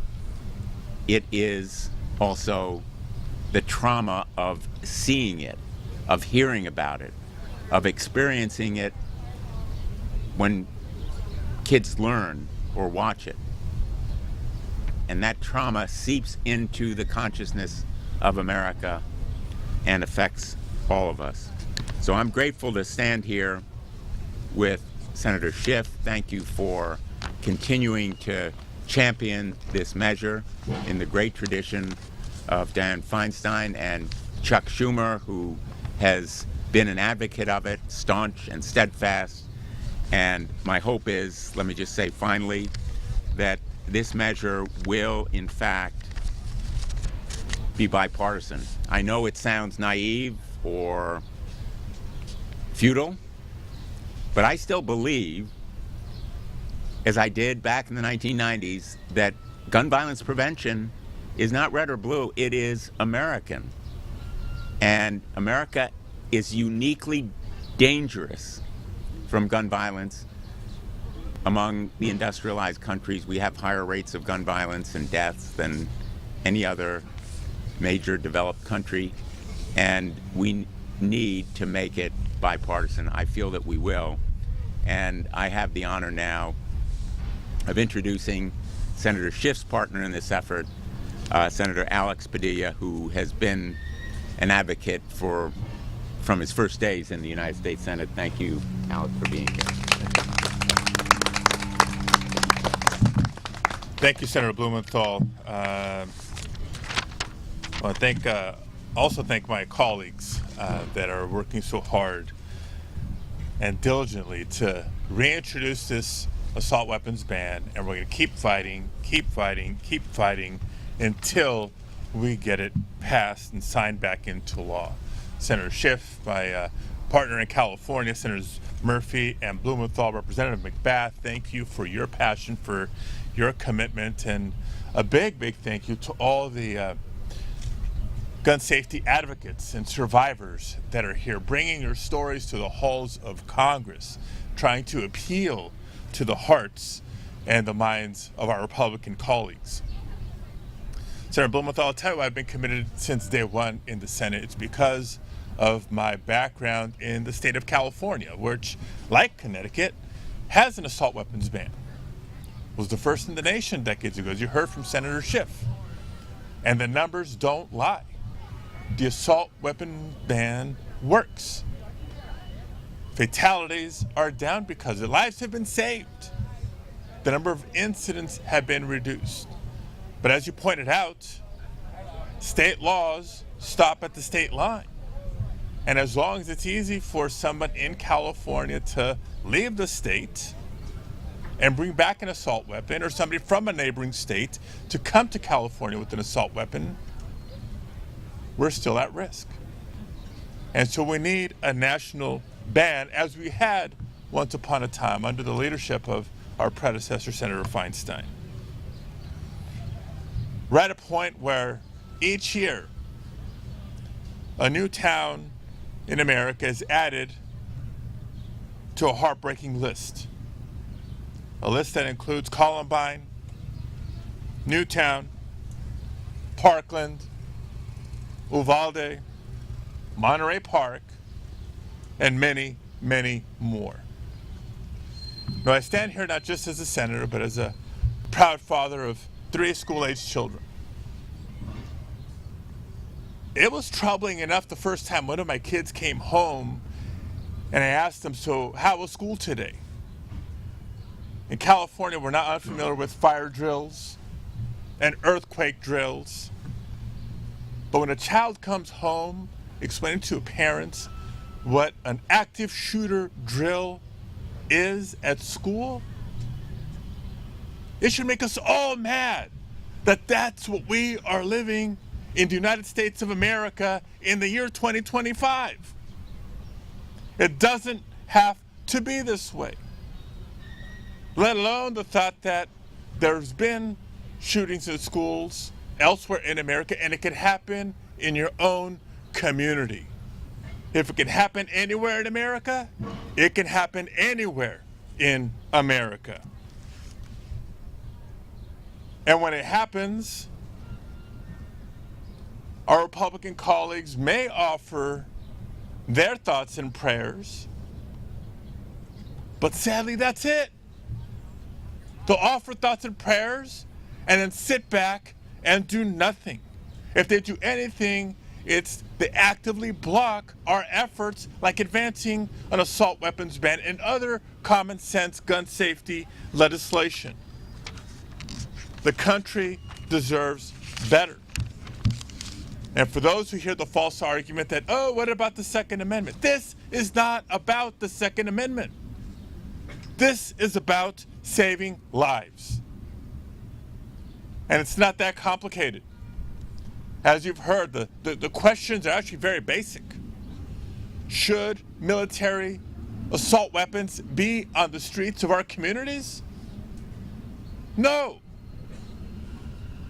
It is also the trauma of seeing it, of hearing about it, of experiencing it when kids learn or watch it. And that trauma seeps into the consciousness of America and affects all of us. So I'm grateful to stand here with Senator Schiff. Thank you for continuing to champion this measure in the great tradition of Dianne Feinstein and Chuck Schumer, who has been an advocate of it, staunch and steadfast. And my hope is, let me just say finally, that this measure will, in fact, be bipartisan. I know it sounds naive or futile, but I still believe, as I did back in the 1990s, that gun violence prevention is not red or blue, it is American. And America is uniquely dangerous from gun violence. Among the industrialized countries, we have higher rates of gun violence and deaths than any other major developed country, and we need to make it bipartisan. I feel that we will, and I have the honor now of introducing Senator Schiff's partner in this effort, Senator Alex Padilla, who has been an advocate from his first days in the United States Senate. Thank you, Alex, for being here. Thank you, Senator Blumenthal. I want to also thank my colleagues that are working so hard and diligently to reintroduce this assault weapons ban, and we're going to keep fighting until we get it passed and signed back into law. Senator Schiff, my partner in California, Senators Murphy and Blumenthal, Representative McBath, thank you for your passion, for your commitment, and a big thank you to all the gun safety advocates and survivors that are here, bringing your stories to the halls of Congress, trying to appeal to the hearts and the minds of our Republican colleagues. Senator Blumenthal, I'll tell you why I've been committed since day one in the Senate. It's because of my background in the state of California, which, like Connecticut, has an assault weapons ban. Was the first in the nation decades ago, as you heard from Senator Schiff. And the numbers don't lie. The assault weapon ban works. Fatalities are down because of it. Lives have been saved. The number of incidents have been reduced. But as you pointed out, state laws stop at the state line. And as long as it's easy for someone in California to leave the state and bring back an assault weapon, or somebody from a neighboring state to come to California with an assault weapon, we're still at risk. And so we need a national ban, as we had once upon a time under the leadership of our predecessor, Senator Feinstein. We're at a point where each year a new town in America is added to a heartbreaking list. A list that includes Columbine, Newtown, Parkland, Uvalde, Monterey Park, and many, many more. Now, I stand here not just as a senator, but as a proud father of 3 school-aged children. It was troubling enough the first time one of my kids came home and I asked them, so how was school today? In California, we're not unfamiliar with fire drills and earthquake drills. But when a child comes home explaining to parents what an active shooter drill is at school, it should make us all mad that that's what we are living in the United States of America in the year 2025. It doesn't have to be this way. Let alone the thought that there's been shootings in schools elsewhere in America, and it can happen in your own community. If it can happen anywhere in America, it can happen anywhere in America. And when it happens, our Republican colleagues may offer their thoughts and prayers, but sadly, that's it. They'll offer thoughts and prayers and then sit back and do nothing. If they do anything, it's they actively block our efforts like advancing an assault weapons ban and other common sense gun safety legislation. The country deserves better. And for those who hear the false argument that, oh, what about the Second Amendment? This is not about the Second Amendment. This is about saving lives. And it's not that complicated. As you've heard, the questions are actually very basic. Should military assault weapons be on the streets of our communities? No.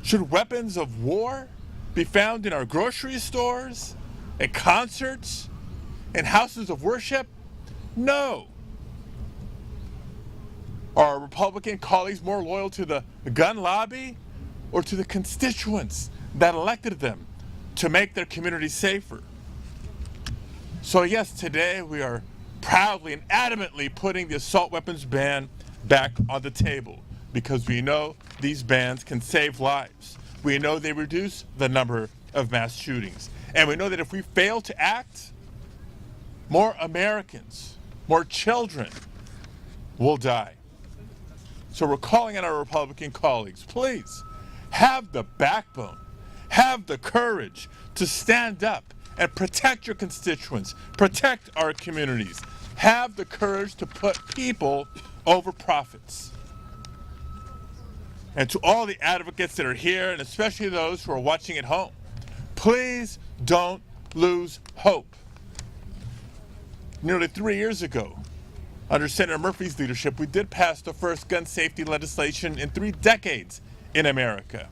Should weapons of war be found in our grocery stores, at concerts, in houses of worship? No. Are our Republican colleagues more loyal to the gun lobby or to the constituents that elected them to make their communities safer? So yes, today we are proudly and adamantly putting the assault weapons ban back on the table because we know these bans can save lives. We know they reduce the number of mass shootings. And we know that if we fail to act, more Americans, more children will die. So we're calling on our Republican colleagues, please have the backbone, have the courage to stand up and protect your constituents, protect our communities. Have the courage to put people over profits. And to all the advocates that are here, and especially those who are watching at home, please don't lose hope. Nearly 3 years ago, under Senator Murphy's leadership, we did pass the first gun safety legislation in 3 decades in America.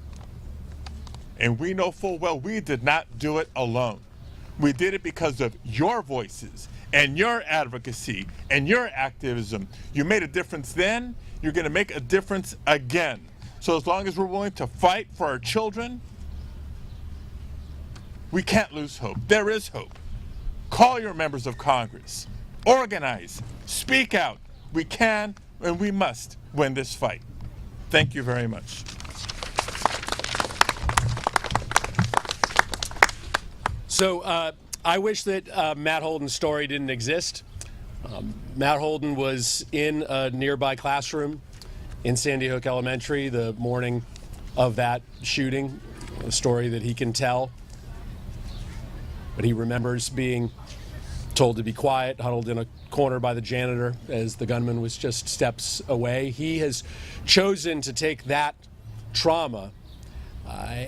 And we know full well we did not do it alone. We did it because of your voices and your advocacy and your activism. You made a difference then, you're going to make a difference again. So as long as we're willing to fight for our children, we can't lose hope. There is hope. Call your members of Congress. Organize. Speak out. We can and we must win this fight. Thank you very much. So I wish that Matt Holden's story didn't exist. Matt Holden was in a nearby classroom in Sandy Hook Elementary the morning of that shooting, a story that he can tell. But he remembers being told to be quiet, huddled in a corner by the janitor as the gunman was just steps away. He has chosen to take that trauma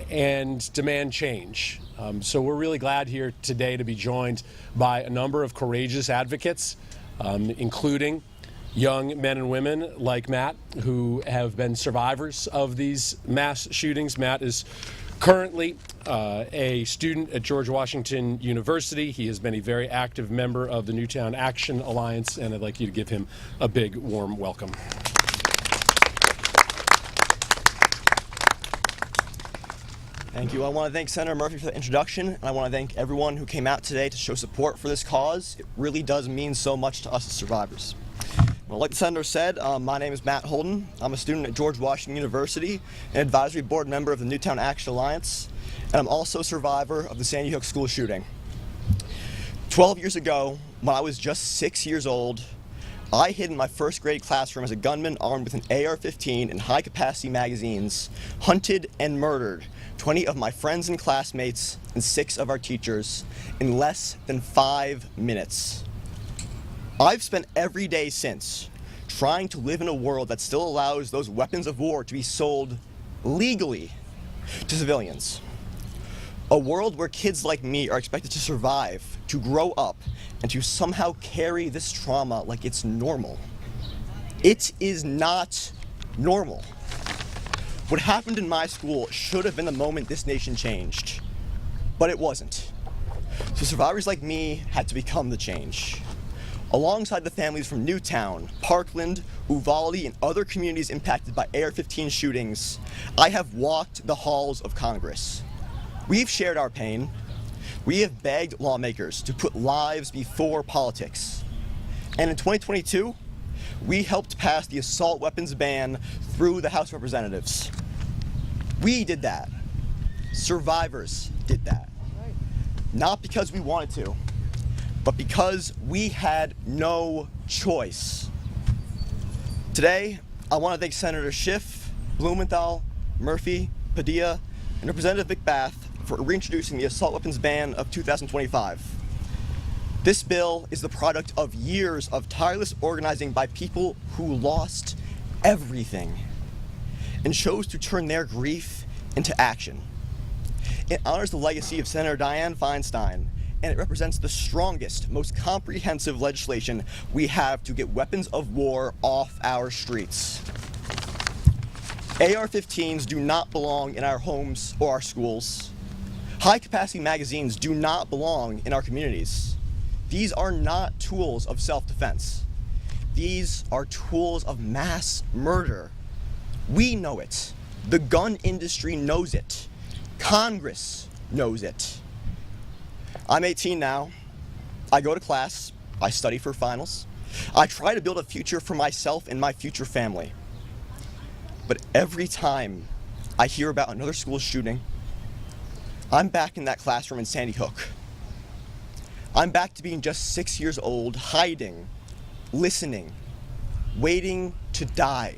and demand change. So we're really glad here today to be joined by a number of courageous advocates, including young men and women like Matt, who have been survivors of these mass shootings. Matt is currently a student at George Washington University. He has been a very active member of the Newtown Action Alliance, and I'd like you to give him a big, warm welcome. Thank you. I want to thank Senator Murphy for the introduction, and I want to thank everyone who came out today to show support for this cause. It really does mean so much to us as survivors. Well, like the senator said, my name is Matt Holden. I'm a student at George Washington University, an advisory board member of the Newtown Action Alliance, and I'm also a survivor of the Sandy Hook school shooting. 12 years ago, when I was just 6 years old, I hid in my first grade classroom as a gunman armed with an AR-15 and high-capacity magazines, hunted and murdered 20 of my friends and classmates and 6 of our teachers in less than 5 minutes. I've spent every day since trying to live in a world that still allows those weapons of war to be sold legally to civilians. A world where kids like me are expected to survive, to grow up, and to somehow carry this trauma like it's normal. It is not normal. What happened in my school should have been the moment this nation changed, but it wasn't. So survivors like me had to become the change. Alongside the families from Newtown, Parkland, Uvalde, and other communities impacted by AR-15 shootings, I have walked the halls of Congress. We've shared our pain. We have begged lawmakers to put lives before politics. And in 2022, we helped pass the assault weapons ban through the House of Representatives. We did that. Survivors did that. Not because we wanted to, but because we had no choice. Today, I want to thank Senator Schiff, Blumenthal, Murphy, Padilla, and Representative McBath for reintroducing the assault weapons ban of 2025. This bill is the product of years of tireless organizing by people who lost everything and chose to turn their grief into action. It honors the legacy of Senator Dianne Feinstein, and it represents the strongest, most comprehensive legislation we have to get weapons of war off our streets. AR-15s do not belong in our homes or our schools. High-capacity magazines do not belong in our communities. These are not tools of self-defense. These are tools of mass murder. We know it. The gun industry knows it. Congress knows it. I'm 18 now. I go to class. I study for finals. I try to build a future for myself and my future family. But every time I hear about another school shooting, I'm back in that classroom in Sandy Hook. I'm back to being just 6 years old, hiding, listening, waiting to die.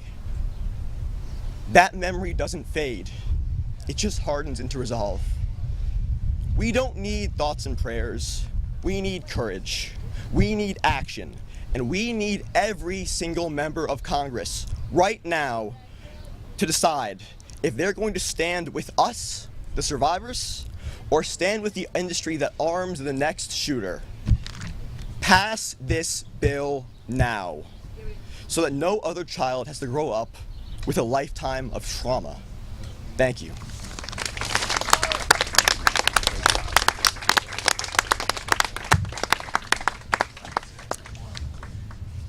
That memory doesn't fade. It just hardens into resolve. We don't need thoughts and prayers. We need courage. We need action. And we need every single member of Congress right now to decide if they're going to stand with us, the survivors, or stand with the industry that arms the next shooter. Pass this bill now so that no other child has to grow up with a lifetime of trauma. Thank you.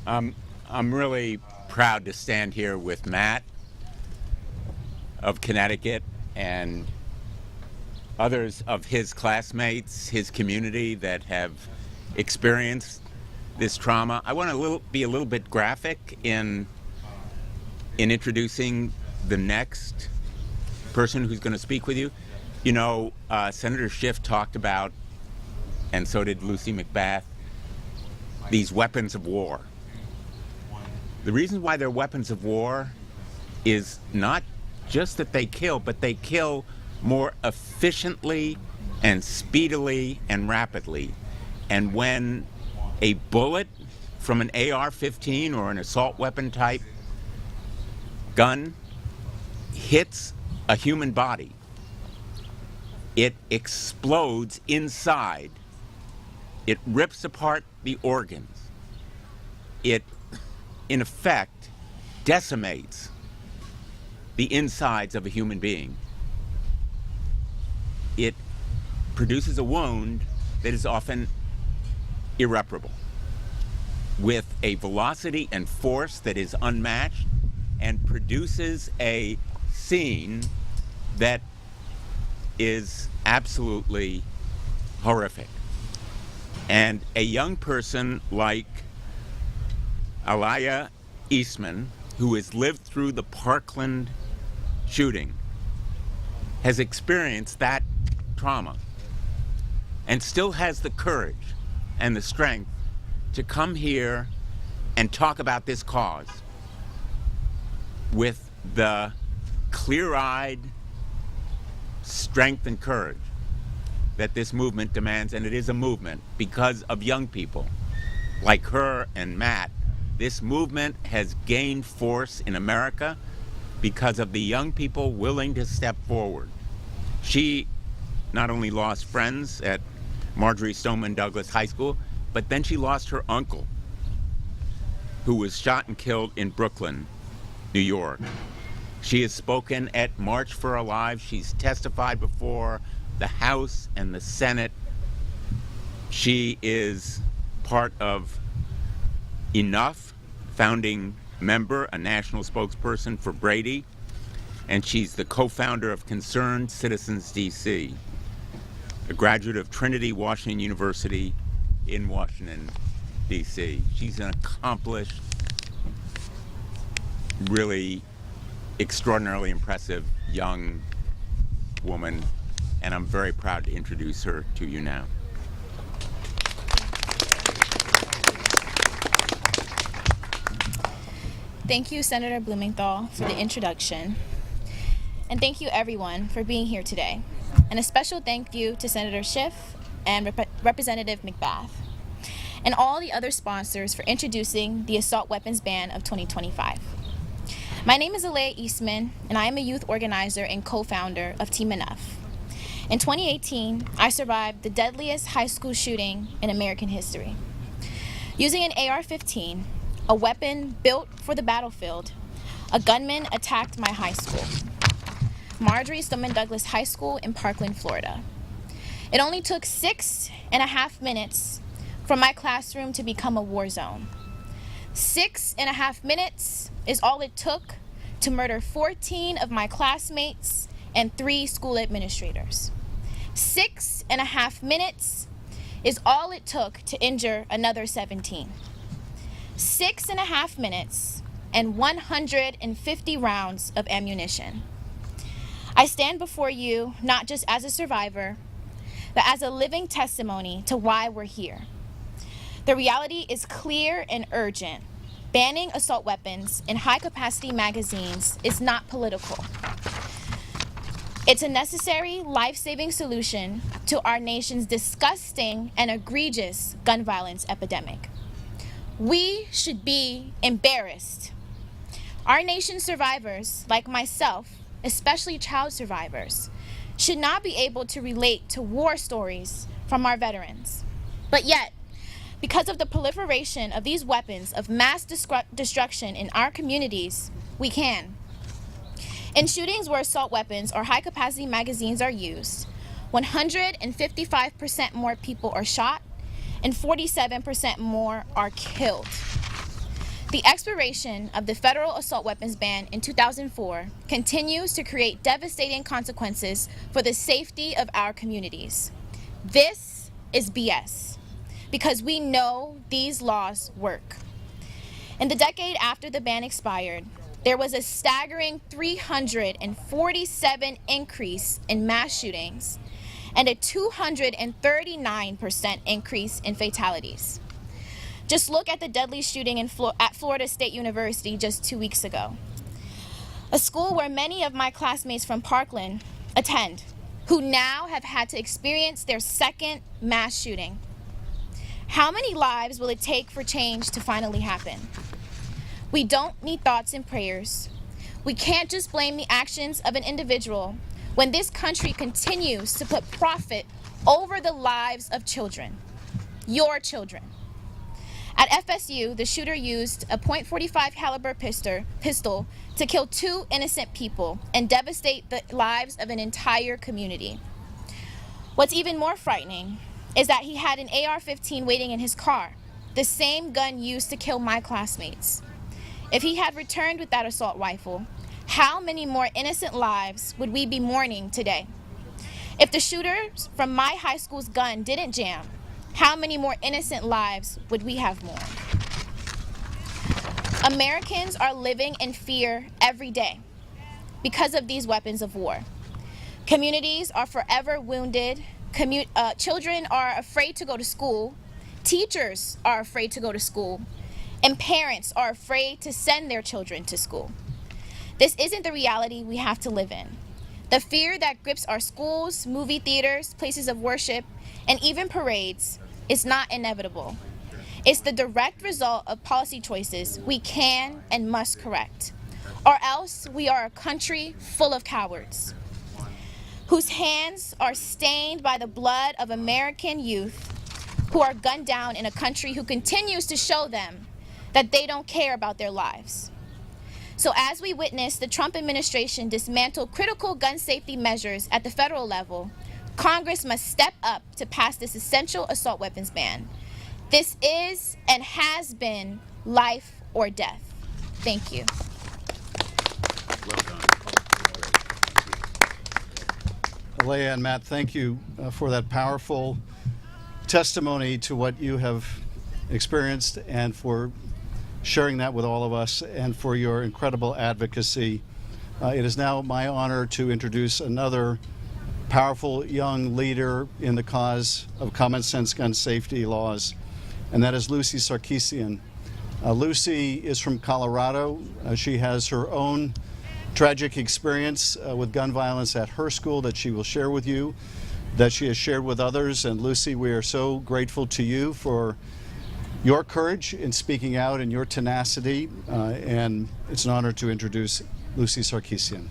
I'm really proud to stand here with Matt of Connecticut and others of his classmates, his community that have experienced this trauma. I want to be a little bit graphic in introducing the next person who's going to speak with you. You know, Senator Schiff talked about, and so did Lucy McBath, these weapons of war. The reason why they're weapons of war is not just that they kill, but they kill more efficiently and speedily and rapidly. And when a bullet from an AR-15 or an assault weapon type gun hits a human body, it explodes inside. It rips apart the organs. It, in effect, decimates the insides of a human being. It produces a wound that is often irreparable, with a velocity and force that is unmatched, and produces a scene that is absolutely horrific. And a young person like Aliyah Eastman, who has lived through the Parkland shooting, has experienced that trauma and still has the courage and the strength to come here and talk about this cause with the clear-eyed strength and courage that this movement demands. And it is a movement because of young people like her and Matt. This movement has gained force in America because of the young people willing to step forward. She not only lost friends at Marjory Stoneman Douglas High School, but then she lost her uncle, who was shot and killed in Brooklyn, New York. She has spoken at March for Our Lives. She's testified before the House and the Senate. She is part of Enough, founding member, a national spokesperson for Brady, and she's the co-founder of Concerned Citizens DC, a graduate of Trinity Washington University in Washington, DC. She's an accomplished, really extraordinarily impressive young woman, and I'm very proud to introduce her to you now. Thank you, Senator Blumenthal, for the introduction. And thank you, everyone, for being here today. And a special thank you to Senator Schiff and Representative McBath, and all the other sponsors for introducing the assault weapons ban of 2025. My name is Aliyah Eastman, and I am a youth organizer and co-founder of Team Enough. In 2018, I survived the deadliest high school shooting in American history. Using an AR-15, a weapon built for the battlefield, a gunman attacked my high school, Marjory Stoneman Douglas High School in Parkland, Florida. It only took 6.5 minutes for my classroom to become a war zone. 6.5 minutes is all it took to murder 14 of my classmates and 3 school administrators. 6.5 minutes is all it took to injure another 17. 6.5 minutes and 150 rounds of ammunition. I stand before you not just as a survivor, but as a living testimony to why we're here. The reality is clear and urgent. Banning assault weapons in high-capacity magazines is not political. It's a necessary, life-saving solution to our nation's disgusting and egregious gun violence epidemic. We should be embarrassed. Our nation's survivors, like myself, especially child survivors, should not be able to relate to war stories from our veterans. But yet, because of the proliferation of these weapons of mass destruction in our communities, we can. In shootings where assault weapons or high-capacity magazines are used, 155% more people are shot and 47% more are killed. The expiration of the federal assault weapons ban in 2004 continues to create devastating consequences for the safety of our communities. This is BS, because we know these laws work. In the decade after the ban expired, there was a staggering 347% increase in mass shootings and a 239% increase in fatalities. Just look at the deadly shooting at Florida State University just 2 weeks ago, a school where many of my classmates from Parkland attend, who now have had to experience their second mass shooting. How many lives will it take for change to finally happen? We don't need thoughts and prayers. We can't just blame the actions of an individual when this country continues to put profit over the lives of children, your children. At FSU, the shooter used a .45 caliber pistol to kill 2 innocent people and devastate the lives of an entire community. What's even more frightening is that he had an AR-15 waiting in his car, the same gun used to kill my classmates. If he had returned with that assault rifle, how many more innocent lives would we be mourning today? If the shooter from my high school's gun didn't jam, how many more innocent lives would we have mourned? Americans are living in fear every day because of these weapons of war. Communities are forever wounded. Children are afraid to go to school. Teachers are afraid to go to school. And parents are afraid to send their children to school. This isn't the reality we have to live in. The fear that grips our schools, movie theaters, places of worship, and even parades is not inevitable. It's the direct result of policy choices we can and must correct, or else we are a country full of cowards whose hands are stained by the blood of American youth who are gunned down in a country who continues to show them that they don't care about their lives. So as we witness the Trump administration dismantle critical gun safety measures at the federal level, Congress must step up to pass this essential assault weapons ban. This is and has been life or death. Thank you. Alea and Matt, thank you for that powerful testimony to what you have experienced and for sharing that with all of us and for your incredible advocacy. It is now my honor to introduce another powerful young leader in the cause of common sense gun safety laws, and that is Lucy Sarkisian. Lucy is from Colorado. She has her own tragic experience with gun violence at her school that she will share with you, that she has shared with others. And Lucy, we are so grateful to you for your courage in speaking out and your tenacity, and it's an honor to introduce Lucy Sarkisian.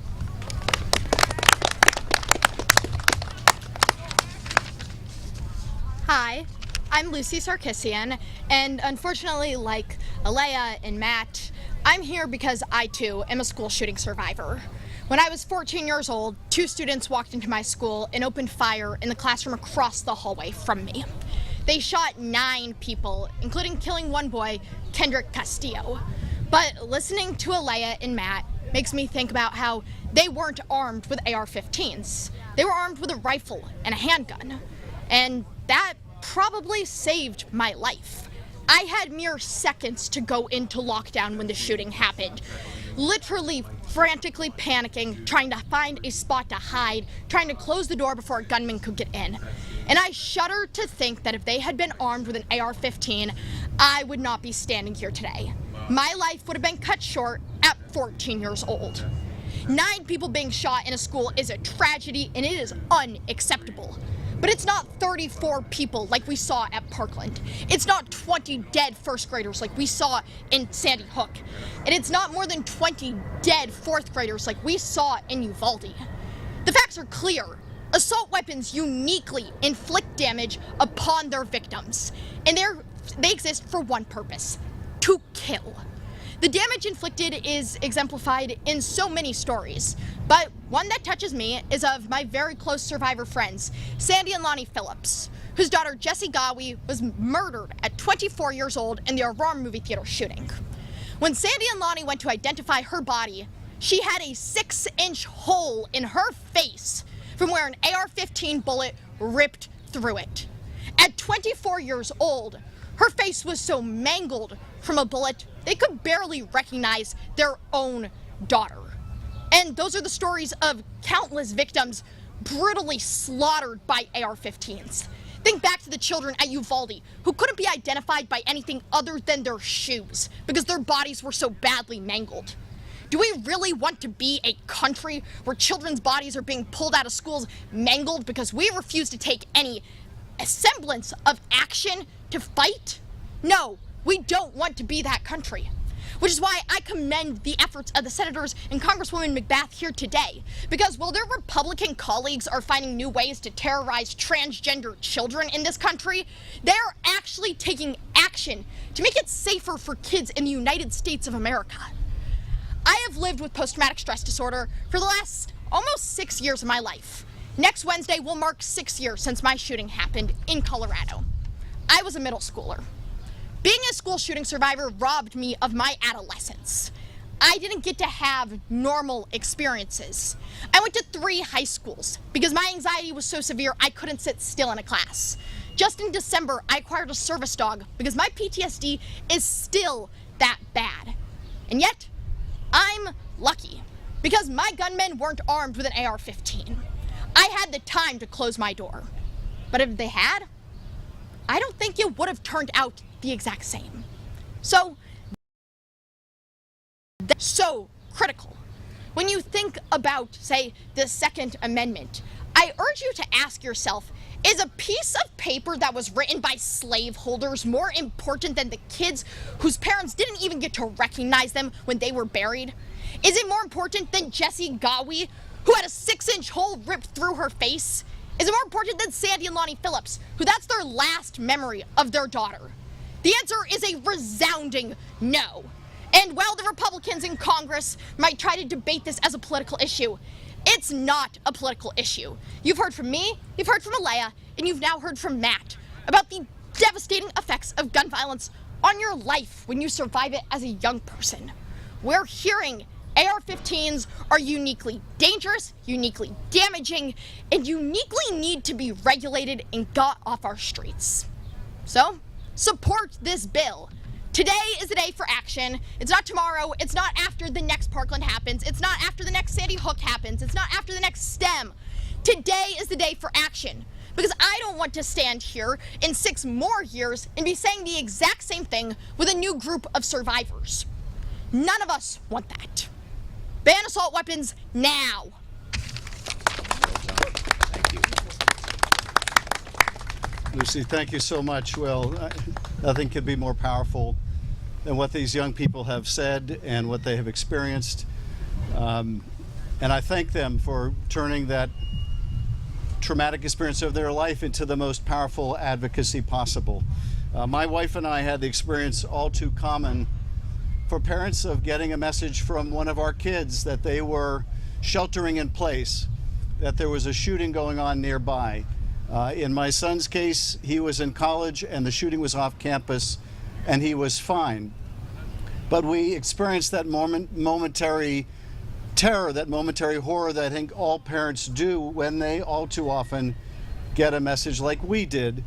Hi, I'm Lucy Sarkisian, and unfortunately, like Alea and Matt, I'm here because I too am a school shooting survivor. When I was 14 years old, 2 students walked into my school and opened fire in the classroom across the hallway from me. They shot 9 people, including killing one boy, Kendrick Castillo. But listening to Alea and Matt makes me think about how they weren't armed with AR-15s. They were armed with a rifle and a handgun. And that probably saved my life. I had mere seconds to go into lockdown when the shooting happened. Literally frantically panicking, trying to find a spot to hide, trying to close the door before a gunman could get in. And I shudder to think that if they had been armed with an AR-15, I would not be standing here today. My life would have been cut short at 14 years old. 9 people being shot in a school is a tragedy, and it is unacceptable. But it's not 34 people like we saw at Parkland. It's not 20 dead first graders like we saw in Sandy Hook. And it's not more than 20 dead fourth graders like we saw in Uvalde. The facts are clear. Assault weapons uniquely inflict damage upon their victims. And they exist for one purpose: to kill. The damage inflicted is exemplified in so many stories, but one that touches me is of my very close survivor friends, Sandy and Lonnie Phillips, whose daughter Jessie Gawi was murdered at 24 years old in the Aurora movie theater shooting. When Sandy and Lonnie went to identify her body, she had a 6-inch hole in her face from where an AR-15 bullet ripped through it. At 24 years old, her face was so mangled from a bullet, they could barely recognize their own daughter. And those are the stories of countless victims brutally slaughtered by AR-15s. Think back to the children at Uvalde who couldn't be identified by anything other than their shoes because their bodies were so badly mangled. Do we really want to be a country where children's bodies are being pulled out of schools mangled because we refuse to take any semblance of action to fight? No, we don't want to be that country. Which is why I commend the efforts of the senators and Congresswoman McBath here today. Because while their Republican colleagues are finding new ways to terrorize transgender children in this country, they're actually taking action to make it safer for kids in the United States of America. I have lived with post-traumatic stress disorder for the last almost 6 years of my life. Next Wednesday will mark 6 years since my shooting happened in Colorado. I was a middle schooler. Being a school shooting survivor robbed me of my adolescence. I didn't get to have normal experiences. I went to 3 high schools because my anxiety was so severe I couldn't sit still in a class. Just in December, I acquired a service dog because my PTSD is still that bad. And yet, I'm lucky because my gunmen weren't armed with an AR-15. I had the time to close my door. But if they had, I don't think it would have turned out the exact same. So, that's so critical. When you think about, say, the Second Amendment, I urge you to ask yourself, is a piece of paper that was written by slaveholders more important than the kids whose parents didn't even get to recognize them when they were buried? Is it more important than Jessie Gawi, who had a 6-inch hole ripped through her face? Is it more important than Sandy and Lonnie Phillips, who that's their last memory of their daughter? The answer is a resounding no. And while the Republicans in Congress might try to debate this as a political issue, it's not a political issue. You've heard from me, you've heard from Alea, and you've now heard from Matt about the devastating effects of gun violence on your life when you survive it as a young person. We're hearing AR-15s are uniquely dangerous, uniquely damaging, and uniquely need to be regulated and got off our streets. So, support this bill. Today is the day for action. It's not tomorrow. It's not after the next Parkland happens. It's not after the next Sandy Hook happens. It's not after the next STEM. Today is the day for action. Because I don't want to stand here in 6 more years and be saying the exact same thing with a new group of survivors. None of us want that. Ban assault weapons now. Lucy, thank you so much. Well, nothing could be more powerful than what these young people have said and what they have experienced. And I thank them for turning that traumatic experience of their life into the most powerful advocacy possible. My wife and I had the experience all too common for parents of getting a message from one of our kids that they were sheltering in place, that there was a shooting going on nearby. In my son's case, he was in college and the shooting was off campus and he was fine. But we experienced that momentary terror, that momentary horror that I think all parents do when they all too often get a message like we did,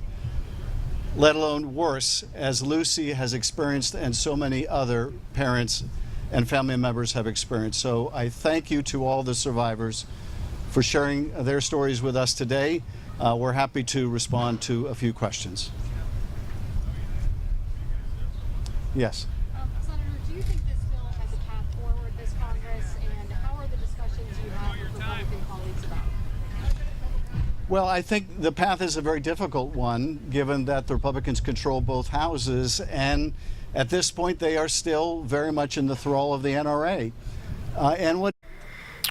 let alone worse, as Lucy has experienced and so many other parents and family members have experienced. So I thank you to all the survivors for sharing their stories with us today. We're happy to respond to a few questions. Yes. Senator, do you think this bill has a path forward this Congress, and how are the discussions you have with Republican colleagues about it? Well, I think the path is a very difficult one, given that the Republicans control both houses, and at this point they are still very much in the thrall of the NRA.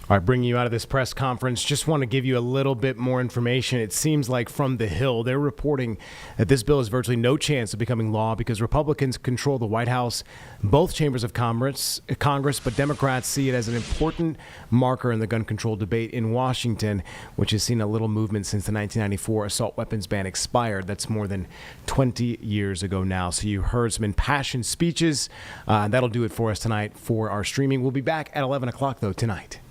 All right, bringing you out of this press conference, just want to give you a little bit more information. It seems like from the Hill, they're reporting that this bill has virtually no chance of becoming law because Republicans control the White House, both chambers of Congress, but Democrats see it as an important marker in the gun control debate in Washington, which has seen a little movement since the 1994 assault weapons ban expired. That's more than 20 years ago now. So you heard some impassioned speeches. That'll do it for us tonight for our streaming. We'll be back at 11 o'clock, though, tonight.